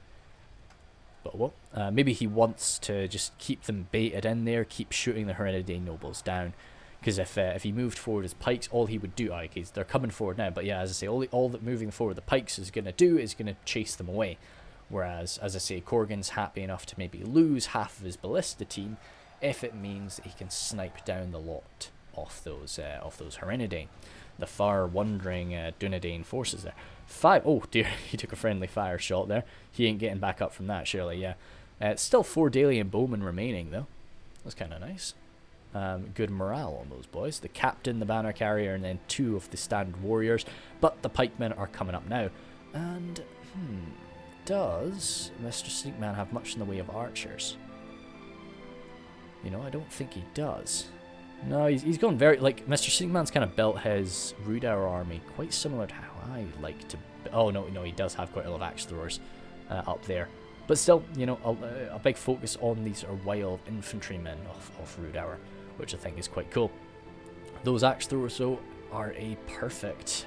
Speaker 1: But well, maybe he wants to just keep them baited in there, keep shooting the Hereditary Nobles down. Because if he moved forward his pikes, all he would do, okay, they're coming forward now, but yeah, as I say, all that moving forward the pikes is going to do is going to chase them away. Whereas, as I say, Corrigan's happy enough to maybe lose half of his ballista team if it means that he can snipe down the lot off those Hereditary. The far-wandering Dunedain forces there. 5, oh dear, he took a friendly fire shot there. He ain't getting back up from that, surely, yeah. It's still 4 Dalian bowmen remaining, though. That's kind of nice. Good morale on those boys. The captain, the banner carrier, and then 2 of the standard warriors. But the pikemen are coming up now. And, does Mr. Sneakman have much in the way of archers? You know, I don't think he does. No, he's gone very, like, Mr. Sneakman's kind of built his Rhudaur army quite similar to how I like to... Oh, no, he does have quite a lot of axe throwers up there. But still, you know, a big focus on these wild infantrymen of Rhudaur, which I think is quite cool. Those axe throwers, though, are a perfect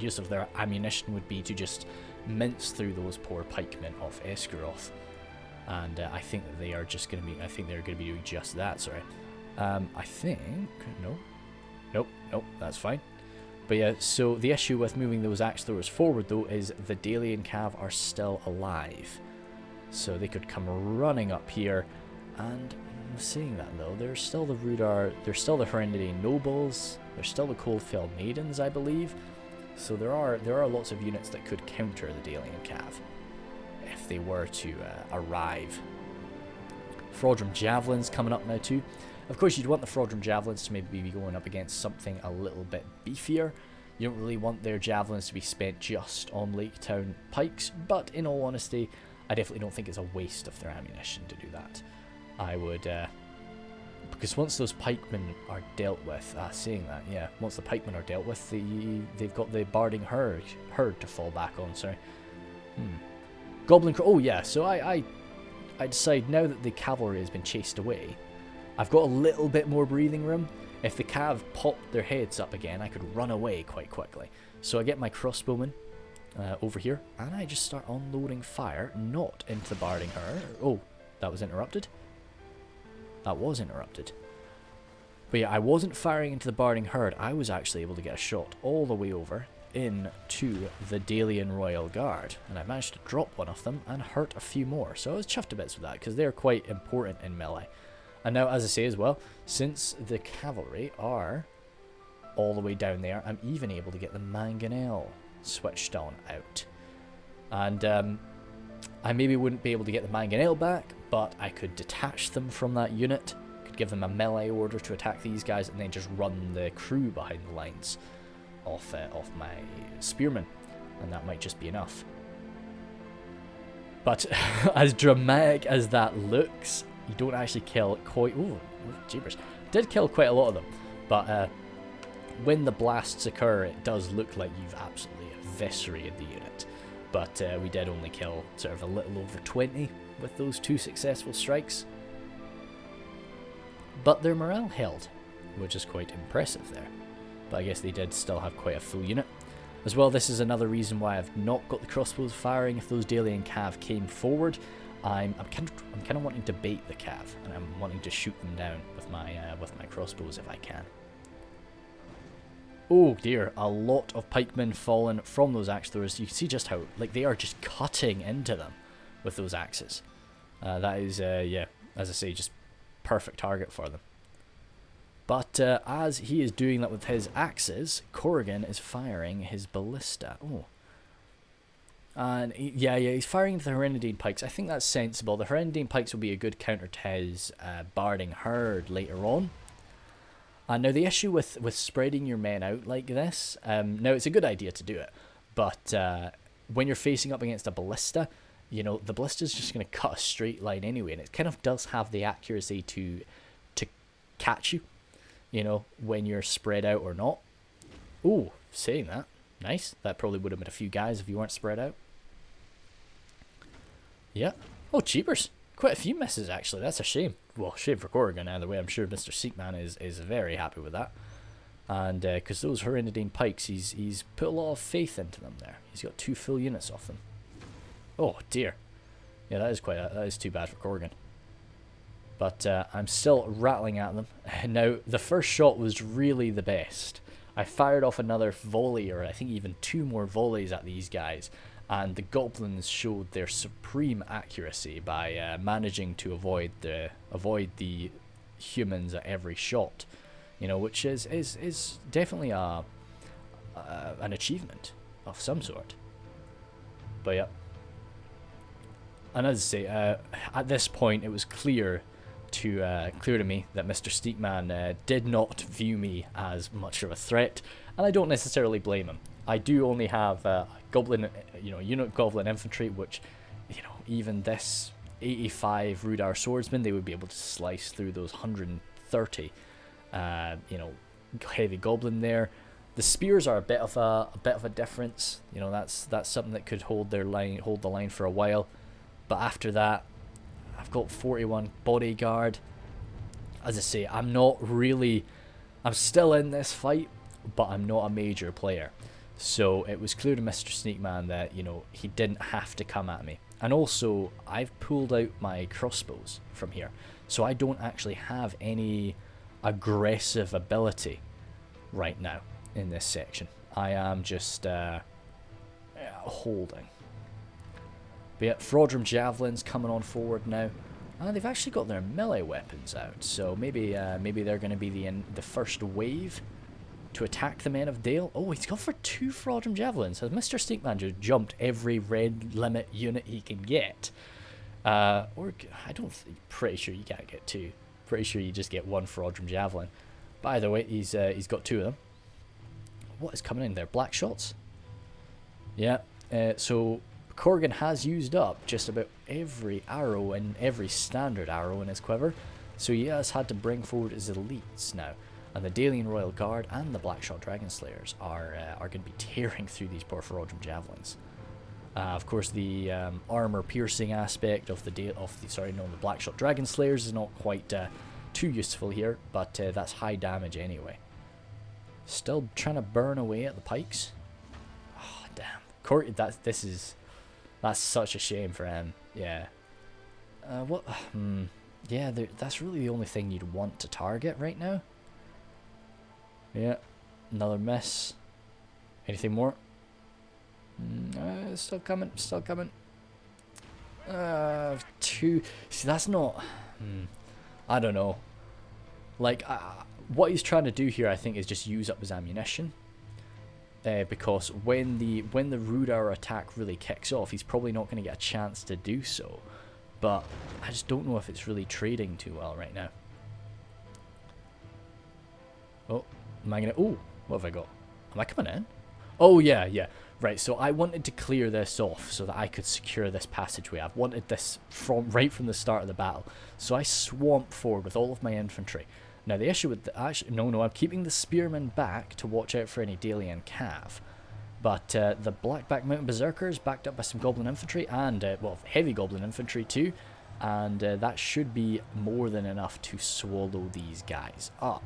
Speaker 1: use of their ammunition would be to just mince through those poor pikemen of Esgaroth. And I think that they are just going to be... I think they're going to be doing just that, sorry. I think... Nope, that's fine. But yeah, so the issue with moving those axe throwers forward, though, is the Dalian Cav are still alive. So they could come running up here, and saying that, though, there's still the Rhudaur, there's still the Hereditary Nobles, there's still the Coldfell Maidens, I believe. So there are lots of units that could counter the Dalian Cav if they were to arrive. Frodrum Javelins coming up now, too. Of course, you'd want the Frodrum Javelins to maybe be going up against something a little bit beefier. You don't really want their Javelins to be spent just on Lake Town pikes, but in all honesty, I definitely don't think it's a waste of their ammunition to do that. I would, because once those pikemen are dealt with, saying that, yeah, once the pikemen are dealt with, they've got the Barding herd to fall back on, sorry. Goblin Crow, oh yeah, so I decide now that the cavalry has been chased away, I've got a little bit more breathing room. If the cav popped their heads up again, I could run away quite quickly. So I get my crossbowmen over here, and I just start unloading fire, not into the Barding herd. Oh, that was interrupted. That was interrupted. But yeah, I wasn't firing into the Barding herd. I was actually able to get a shot all the way over into the Dalian Royal Guard, and I managed to drop one of them and hurt a few more. So I was chuffed to bits with that, because they're quite important in melee. And now, as I say as well, since the cavalry are all the way down there, I'm even able to get the mangonel switched on out. And I maybe wouldn't be able to get the mangonel back, but I could detach them from that unit, could give them a melee order to attack these guys, and then just run the crew behind the lines of my spearmen, and that might just be enough. But as dramatic as that looks, you don't actually kill quite... Oh, jeepers. Did kill quite a lot of them, but when the blasts occur, it does look like you've absolutely eviscerated the unit. But we did only kill sort of a little over 20 with those 2 successful strikes. But their morale held, which is quite impressive there. But I guess they did still have quite a full unit. As well, this is another reason why I've not got the crossbows firing if those Dalian Cav came forward. I'm kind of wanting to bait the cav, and I'm wanting to shoot them down with my crossbows if I can. Oh dear, a lot of pikemen fallen from those axe throwers. You can see just how, like, they are just cutting into them with those axes. That is, yeah, as I say, just perfect target for them. But as he is doing that with his axes, Corrigan is firing his ballista. Oh. And yeah, he's firing the Herenadine pikes. I think that's sensible. The Herenadine pikes will be a good counter to his Barding Herd later on. Now the issue with spreading your men out like this, now it's a good idea to do it, but when you're facing up against a ballista, you know, the ballista's just going to cut a straight line anyway, and it kind of does have the accuracy to catch you, you know, when you're spread out or not. Ooh, saying that, nice. That probably would have been a few guys if you weren't spread out. Yeah. Oh, cheapers. Quite a few misses, actually. That's a shame. Well, shame for Corrigan, either way. I'm sure Mr. Seekman is very happy with that. And because those Herenadine pikes, he's put a lot of faith into them there. He's got 2 full units off them. Oh, dear. Yeah, that is too bad for Corrigan. But I'm still rattling at them. Now, the first shot was really the best. I fired off another volley, or I think even 2 more volleys at these guys. And the goblins showed their supreme accuracy by managing to avoid the humans at every shot, you know, which is definitely an achievement of some sort. But yeah, and as I say, at this point it was clear to me that Mr. Steakman did not view me as much of a threat, and I don't necessarily blame him. I do only have goblin, unit goblin infantry, which, you know, even this 85 Rhudaur swordsmen, they would be able to slice through those 130, heavy goblin there. The spears are a bit of a difference. You know, that's something that could hold the line for a while. But after that, I've got 41 bodyguard. As I say, I'm still in this fight, but I'm not a major player. So it was clear to Mr. Sneakman that, you know, he didn't have to come at me. And also, I've pulled out my crossbows from here, so I don't actually have any aggressive ability right now in this section. I am just holding. But yeah, Frodrum Javelins coming on forward now. And they've actually got their melee weapons out, so maybe they're going to be the first wave to attack the Men of Dale. Oh, he's gone for 2 Frodrum Javelins. Has Mr. Steakman just jumped every red limit unit he can get? Or I don't think, pretty sure you can't get 2. Pretty sure you just get 1 Frodrum Javelin. But either way, he's got 2 of them. What is coming in there? Black shots? Yeah, so Corrigan has used up just about every arrow and every standard arrow in his quiver. So he has had to bring forward his elites now. And the Dalian Royal Guard and the Blackshot Dragon Slayers are going to be tearing through these poor Frodrum Javelins. Of course, the armor piercing aspect of the Blackshot Dragon Slayers is not quite too useful here, but that's high damage anyway. Still trying to burn away at the pikes. Oh damn! That's such a shame for him. Yeah. Yeah, that's really the only thing you'd want to target right now. Yeah, another miss. Anything more? Still coming. 2. See, that's not. I don't know. Like, what he's trying to do here, I think, is just use up his ammunition. Because when the Rhudaur attack really kicks off, he's probably not going to get a chance to do so. But I just don't know if it's really trading too well right now. Oh. Am I gonna... Oh, what have I got? Am I coming in? Oh, yeah. Right, so I wanted to clear this off so that I could secure this passageway. I've wanted this right from the start of the battle. So I swamped forward with all of my infantry. Now, the issue with... No, I'm keeping the spearmen back to watch out for any Dalian cav. But the Blackback Mountain Berserkers, backed up by some Goblin Infantry, and, heavy Goblin Infantry too. And that should be more than enough to swallow these guys up.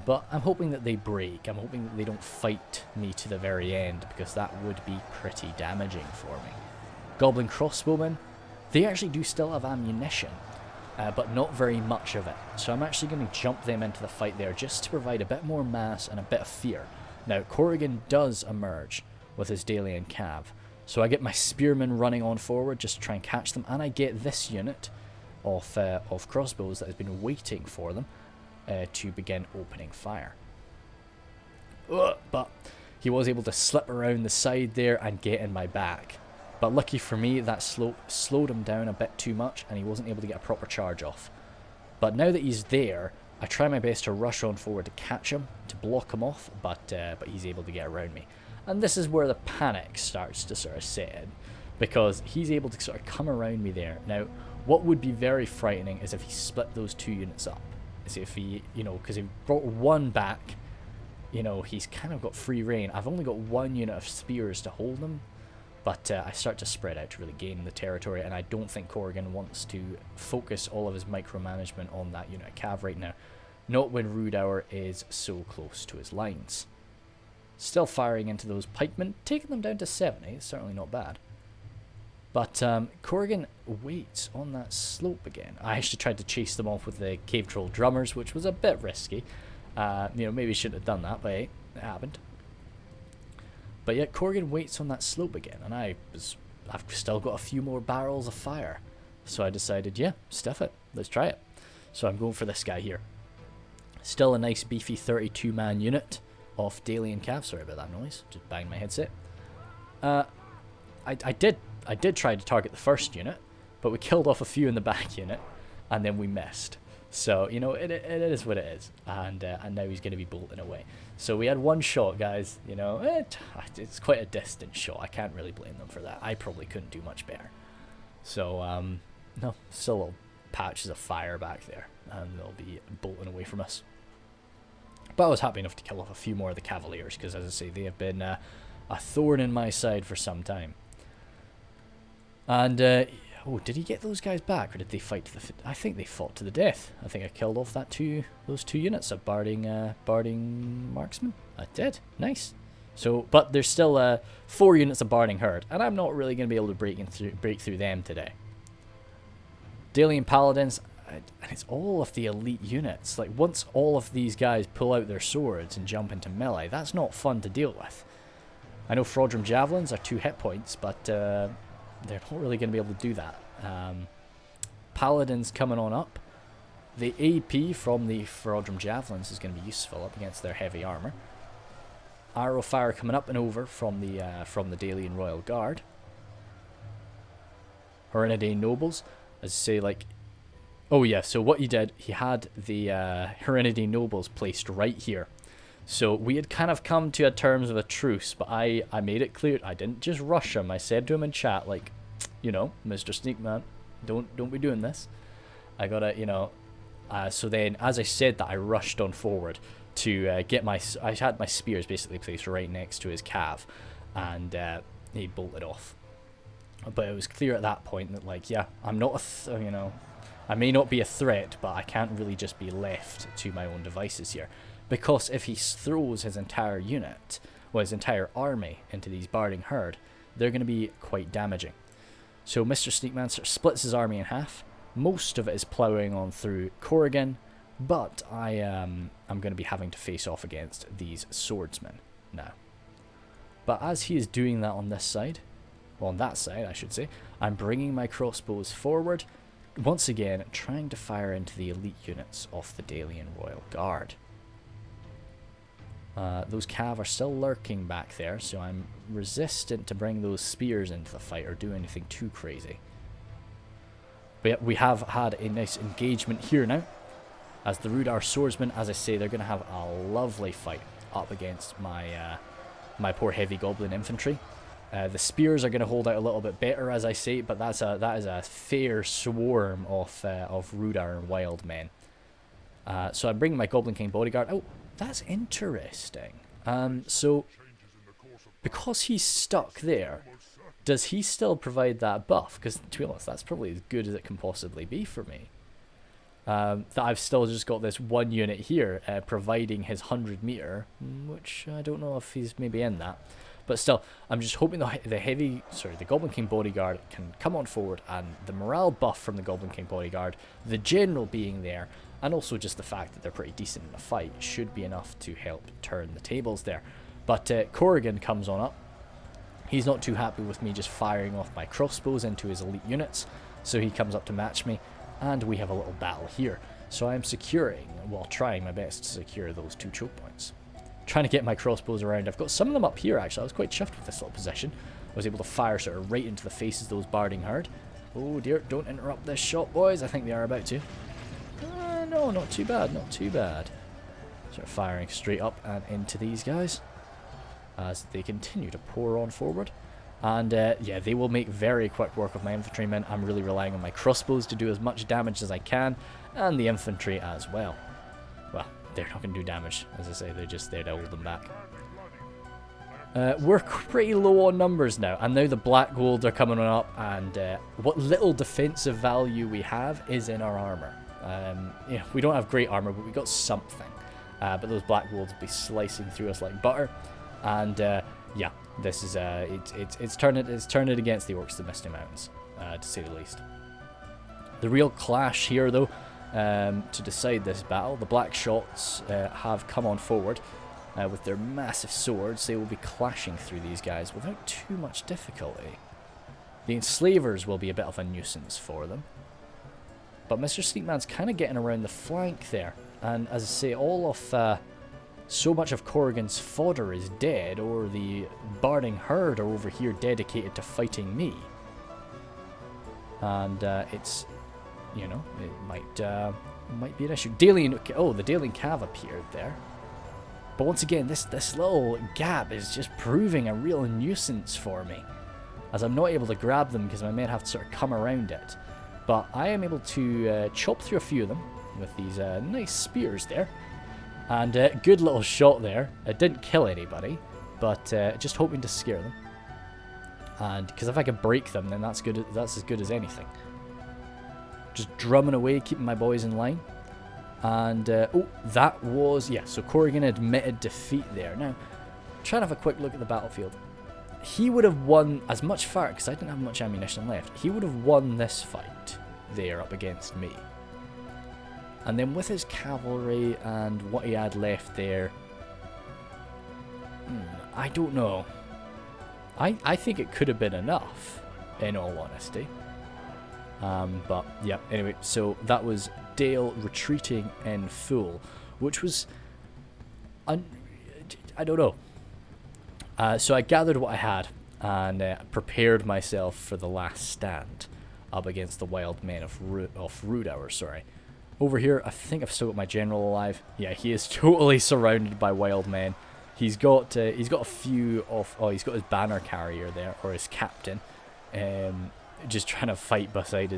Speaker 1: But I'm hoping that they break. I'm hoping that they don't fight me to the very end, because that would be pretty damaging for me. Goblin Crossbowmen. They actually do still have ammunition, but not very much of it. So I'm actually going to jump them into the fight there just to provide a bit more mass and a bit of fear. Now, Corrigan does emerge with his Dalian Cav. So I get my spearmen running on forward just to try and catch them, and I get this unit of crossbows that has been waiting for them to begin opening fire. But he was able to slip around the side there and get in my back. But lucky for me, that slope slowed him down a bit too much, and he wasn't able to get a proper charge off. But now that he's there, I try my best to rush on forward to catch him, to block him off, but he's able to get around me. And this is where the panic starts to sort of set in, because he's able to sort of come around me there. Now, what would be very frightening is if he split those two units up. Is if he, because he brought one back, he's kind of got free reign. I've only got one unit of spears to hold him, but I start to spread out to really gain the territory, and I don't think Corrigan wants to focus all of his micromanagement on that unit of cav right now. Not when Rhudaur is so close to his lines. Still firing into those pikemen, taking them down to 70. It's certainly not bad. But Corrigan waits on that slope again. I actually tried to chase them off with the cave troll drummers, which was a bit risky. Maybe shouldn't have done that, but hey, it happened. But yet Corrigan waits on that slope again, and I've still got a few more barrels of fire. So I decided, yeah, stuff it. Let's try it. So I'm going for this guy here. Still a nice beefy 32-man unit of Dalian Cav. Sorry about that noise. Just banged my headset. I did try to target the first unit, but we killed off a few in the back unit, and then we missed. So, it is what it is. And now he's going to be bolting away. So we had one shot, guys. It's quite a distant shot. I can't really blame them for that. I probably couldn't do much better. So, no, still little patches of fire back there, and they'll be bolting away from us. But I was happy enough to kill off a few more of the Cavaliers, because, as I say, they have been a thorn in my side for some time. And, did he get those guys back, or did they fight to the... I think they fought to the death. I think I killed off those two units of Barding Marksmen. I did. Nice. So, but there's still 4 units of Barding Herd, and I'm not really going to be able to break through them today. Dalian Paladins, and it's all of the elite units. Like, once all of these guys pull out their swords and jump into melee, that's not fun to deal with. I know Reforged Javelins are 2 hit points, but they're not really going to be able to do that. Paladins coming on up. The AP from the Reforged Javelins is going to be useful up against their heavy armor. Arrow fire coming up and over from the Dalian Royal Guard. Herinidae Nobles, as I say, like... Oh yeah, so what he did, he had the Herinidae Nobles placed right here. So we had kind of come to a terms of a truce, but I made it clear, I didn't just rush him. I said to him in chat, like, Mr. Sneakman, don't be doing this. I gotta, so then, as I said that, I rushed on forward to get I had my spears basically placed right next to his cav, and he bolted off. But it was clear at that point that, like, yeah, I'm not I may not be a threat, but I can't really just be left to my own devices here. Because if he throws his entire unit, well, his entire army into these Barding Herd, they're going to be quite damaging. So Mr. Sneakman sort of splits his army in half. Most of it is ploughing on through Corrigan, but I'm going to be having to face off against these swordsmen now. But as he is doing that on this side, well, on that side, I should say, I'm bringing my crossbows forward, once again trying to fire into the elite units of the Dalian Royal Guard. Those cav are still lurking back there, so I'm resistant to bring those spears into the fight or do anything too crazy. But yet we have had a nice engagement here now, as the Rhudaur swordsmen, as I say, they're going to have a lovely fight up against my my poor heavy goblin infantry. The spears are going to hold out a little bit better, as I say, but that is a fair swarm of Rhudaur and wild men. So I'm bringing my Goblin King bodyguard. Oh, that's interesting. So because he's stuck there, does he still provide that buff? Because to be honest, that's probably as good as it can possibly be for me. that I've still just got this one unit here providing his 100 meter, which I don't know if he's maybe in that. But still, I'm just hoping the Goblin King Bodyguard can come on forward, and the morale buff from the Goblin King Bodyguard, the general being there, and also just the fact that they're pretty decent in a fight, should be enough to help turn the tables there. But Corrigan comes on up. He's not too happy with me just firing off my crossbows into his elite units, so he comes up to match me, and we have a little battle here. So I'm trying my best to secure those 2 choke points. Trying to get my crossbows around. I've got some of them up here, actually. I was quite chuffed with this little position. I was able to fire sort of right into the faces of those barding herd. Oh dear, don't interrupt this shot, boys. I think they are about to. No, not too bad, not too bad. Sort of firing straight up and into these guys as they continue to pour on forward. And yeah, they will make very quick work of my infantrymen. I'm really relying on my crossbows to do as much damage as I can, and the infantry as well. Well, they're not going to do damage, as I say, they're just there to hold them back. We're pretty low on numbers now, and now the black golds are coming on up, and what little defensive value we have is in our armour. Yeah, we don't have great armour, but we got something. But those black golds will be slicing through us like butter, and yeah, this is it's turned it against the Orcs of the Misty Mountains, to say the least. The real clash here, though, to decide this battle, the black shots have come on forward with their massive swords. They will be clashing through these guys without too much difficulty. The enslavers will be a bit of a nuisance for them, but Mr. Sneakman's kind of getting around the flank there, and as I say, all of so much of Corrigan's fodder is dead, or the barding herd are over here dedicated to fighting me. And it's, you know, it might be an issue. Oh, the Dalian Cav appeared there. But once again, this little gap is just proving a real nuisance for me, as I'm not able to grab them because my men have to sort of come around it. But I am able to chop through a few of them with these nice spears there. And good little shot there. It didn't kill anybody, but just hoping to scare them. And because if I can break them, then that's good. That's as good as anything. Just drumming away, keeping my boys in line. And oh, that was, yeah. So Corrigan admitted defeat there. Now, trying to have a quick look at the battlefield. He would have won as much fire because I didn't have much ammunition left. He would have won this fight there up against me. And then with his cavalry and what he had left there, I don't know. I think it could have been enough, in all honesty. But yeah, anyway, so that was Dale retreating in full, which was, I don't know. So I gathered what I had and prepared myself for the last stand up against the wild men of Rhudaur, sorry. Over here, I think I've still got my general alive. Yeah, he is totally surrounded by wild men. He's got a few of, oh, he's got his banner carrier there, or his captain, just trying to fight beside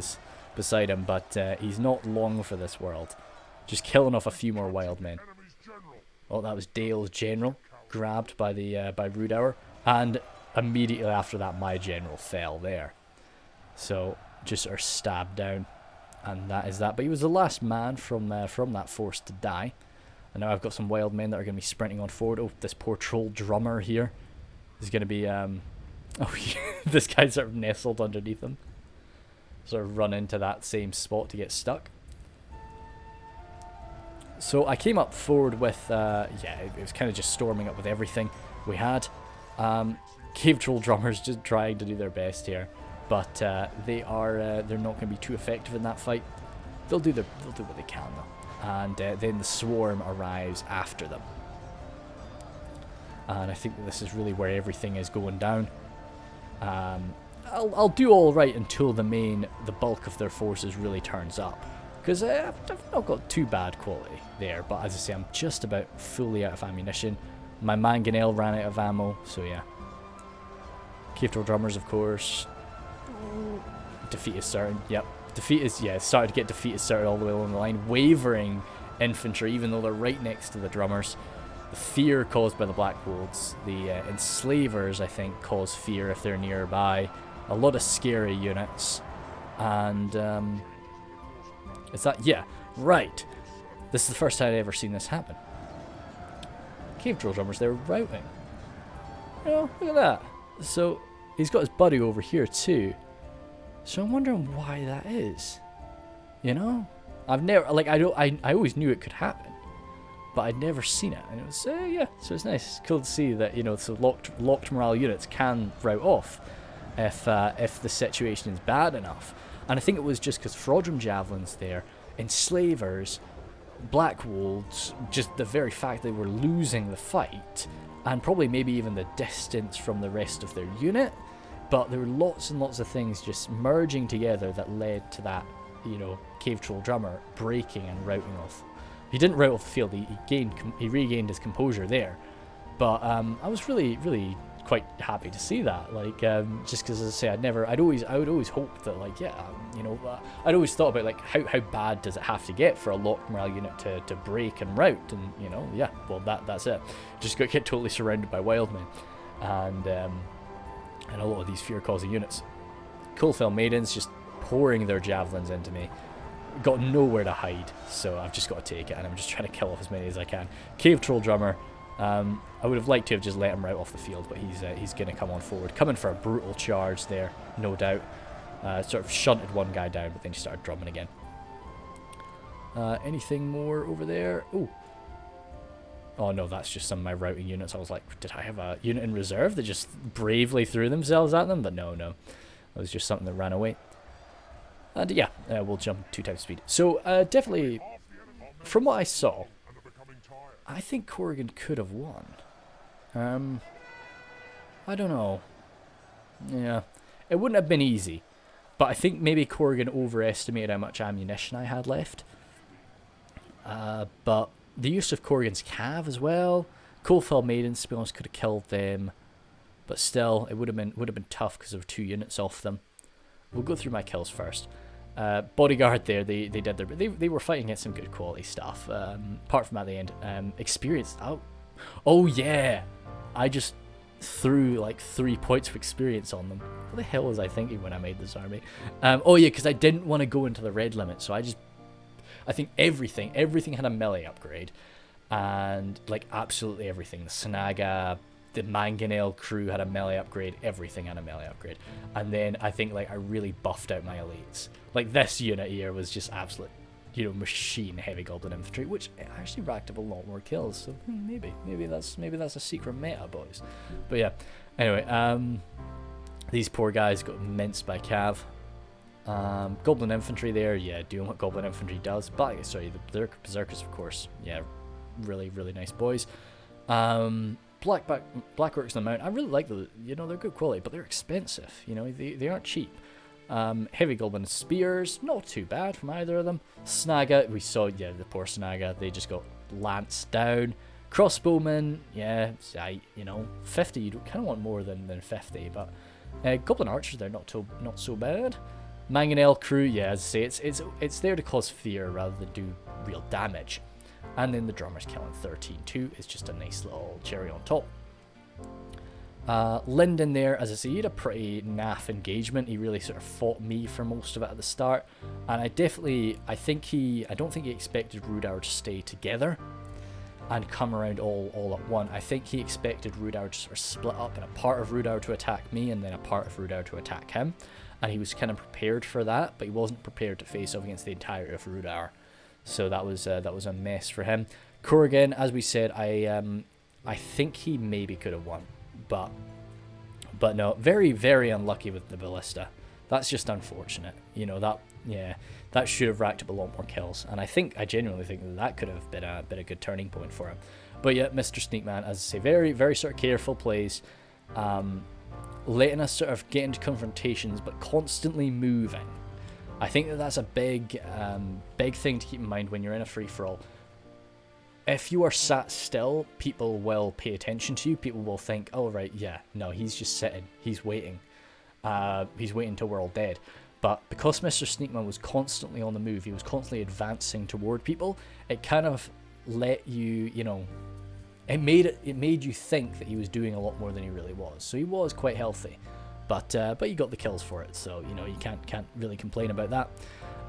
Speaker 1: him. But he's not long for this world. Just killing off a few more wild men. Oh, that was Dale's general, grabbed by Rhudaur, and immediately after that, my general fell there. So just are stabbed down. And that is that. But he was the last man from that force to die. And now I've got some wild men that are going to be sprinting on forward. Oh, this poor troll drummer here is going to be... oh, this guy's sort of nestled underneath him. Sort of run into that same spot to get stuck. So I came up forward with... yeah, it was kind of just storming up with everything we had. Cave troll drummers just trying to do their best here. But they're not going to be too effective in that fight. They'll do what they can though, and then the swarm arrives after them. And I think that this is really where everything is going down. I'll do all right until the bulk of their forces really turns up, because I've not got too bad quality there. But as I say, I'm just about fully out of ammunition. My mangonel ran out of ammo, so yeah. Cave troll drummers, of course. Defeat is certain. Yep. Defeat is, yeah, started to get defeat is certain all the way along the line. Wavering infantry, even though they're right next to the drummers. The fear caused by the black wolves. The enslavers, I think, cause fear if they're nearby. A lot of scary units. And is that, yeah. Right. This is the first time I'd ever seen this happen. Cave Troll Drummers, they're routing. Oh, look at that. So, he's got his buddy over here too. So I'm wondering why that is. You know? I've never, like, I always knew it could happen. But I'd never seen it. And it was, yeah, so it's nice. It's cool to see that, you know, so locked morale units can route off if the situation is bad enough. And I think it was just because Frodrum Javelins there, Enslavers, Black Wolves, just the very fact they were losing the fight, and probably maybe even the distance from the rest of their unit, but there were lots and lots of things just merging together that led to that, you know, Cave Troll Drummer breaking and routing off. He didn't rout off the field, he regained his composure there, but I was really quite happy to see that, like, just because, as I say, I would always hope that, like, yeah, you know, I'd always thought about, like, how bad does it have to get for a locked morale unit to break and rout, and, you know, yeah, well, that's it. Just got to get totally surrounded by wildmen, and a lot of these fear-causing units. Coalfell Maidens just pouring their javelins into me. Got nowhere to hide, so I've just got to take it, and I'm just trying to kill off as many as I can. Cave Troll Drummer, I would have liked to have just let him rout off the field, but he's going to come on forward. Coming for a brutal charge there, no doubt. Sort of shunted one guy down, but then he started drumming again. Anything more over there? Ooh. Oh no, that's just some of my routing units. I was like, did I have a unit in reserve that just bravely threw themselves at them? But no. It was just something that ran away. And yeah, we'll jump 2 times speed. So definitely, from what I saw, I think Corrigan could have won. I don't know. Yeah, it wouldn't have been easy, but I think maybe Corrigan overestimated how much ammunition I had left. But the use of Corrigan's Cav as well, Coalfell Maidens, to be honest, could have killed them, but still, it would have been tough because there were 2 units off them. We'll go through my kills first. Bodyguard there, they did their, they were fighting against some good quality stuff. Apart from at the end, experience. Oh yeah, I just threw like 3 points of experience on them. What the hell was I thinking when I made this army? Oh yeah, because I didn't want to go into the red limit, so I think everything had a melee upgrade, and like absolutely everything. The Snaga, the Mangonel crew had a melee upgrade, everything had a melee upgrade. And then I think like I really buffed out my elites. Like this unit here was just absolute, you know, machine heavy goblin infantry, which actually racked up a lot more kills. So maybe that's a secret meta, boys. But yeah, anyway, these poor guys got minced by Cav. Goblin infantry there, yeah, doing what goblin infantry does. But sorry, the berserkers, of course, yeah, really nice boys. Black Orcs on the Mount, I really like the, you know, they're good quality, but they're expensive, you know, they aren't cheap. Heavy Goblin Spears, not too bad from either of them. Snaga, we saw, yeah, the poor Snaga, they just got lanced down. Crossbowmen, yeah, you know, 50, you kind of want more than 50, but Goblin Archers, they're not so bad. Mangonel crew, yeah, as I say, it's there to cause fear rather than do real damage. And then the drummer's killing 13 too. It's just a nice little cherry on top. Lindon there, as I say, he had a pretty naff engagement. He really sort of fought me for most of it at the start. And I don't think he expected Rhudaur to stay together and come around all at once. I think he expected Rhudaur to sort of split up, and a part of Rhudaur to attack me and then a part of Rhudaur to attack him. And he was kind of prepared for that, but he wasn't prepared to face off against the entirety of Rhudaur. So that was a mess for him. Corrigan, as we said, I think he maybe could have won, but no, very unlucky with the ballista. That's just unfortunate. You know, that should have racked up a lot more kills, and I genuinely think that could have been a good turning point for him. But yeah, Mr. Sneakman, as I say, very sort of careful plays, letting us sort of get into confrontations, but constantly moving. I think that's a big thing to keep in mind when you're in a free-for-all. If you are sat still, people will pay attention to you. People will think, oh, right, yeah, no, he's just sitting. He's waiting. He's waiting till we're all dead. But because Mr. Sneakman was constantly on the move, he was constantly advancing toward people, it kind of let you, you know, it made you think that he was doing a lot more than he really was. So he was quite healthy. But you got the kills for it, so you know you can't really complain about that.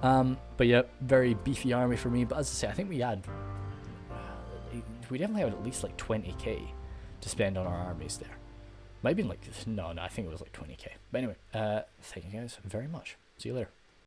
Speaker 2: But yeah, very beefy army for me. But as I say, I think we definitely had at least like 20k to spend on our armies there. Might have been like, no, I think it was like 20k. But anyway, thank you guys very much. See you later.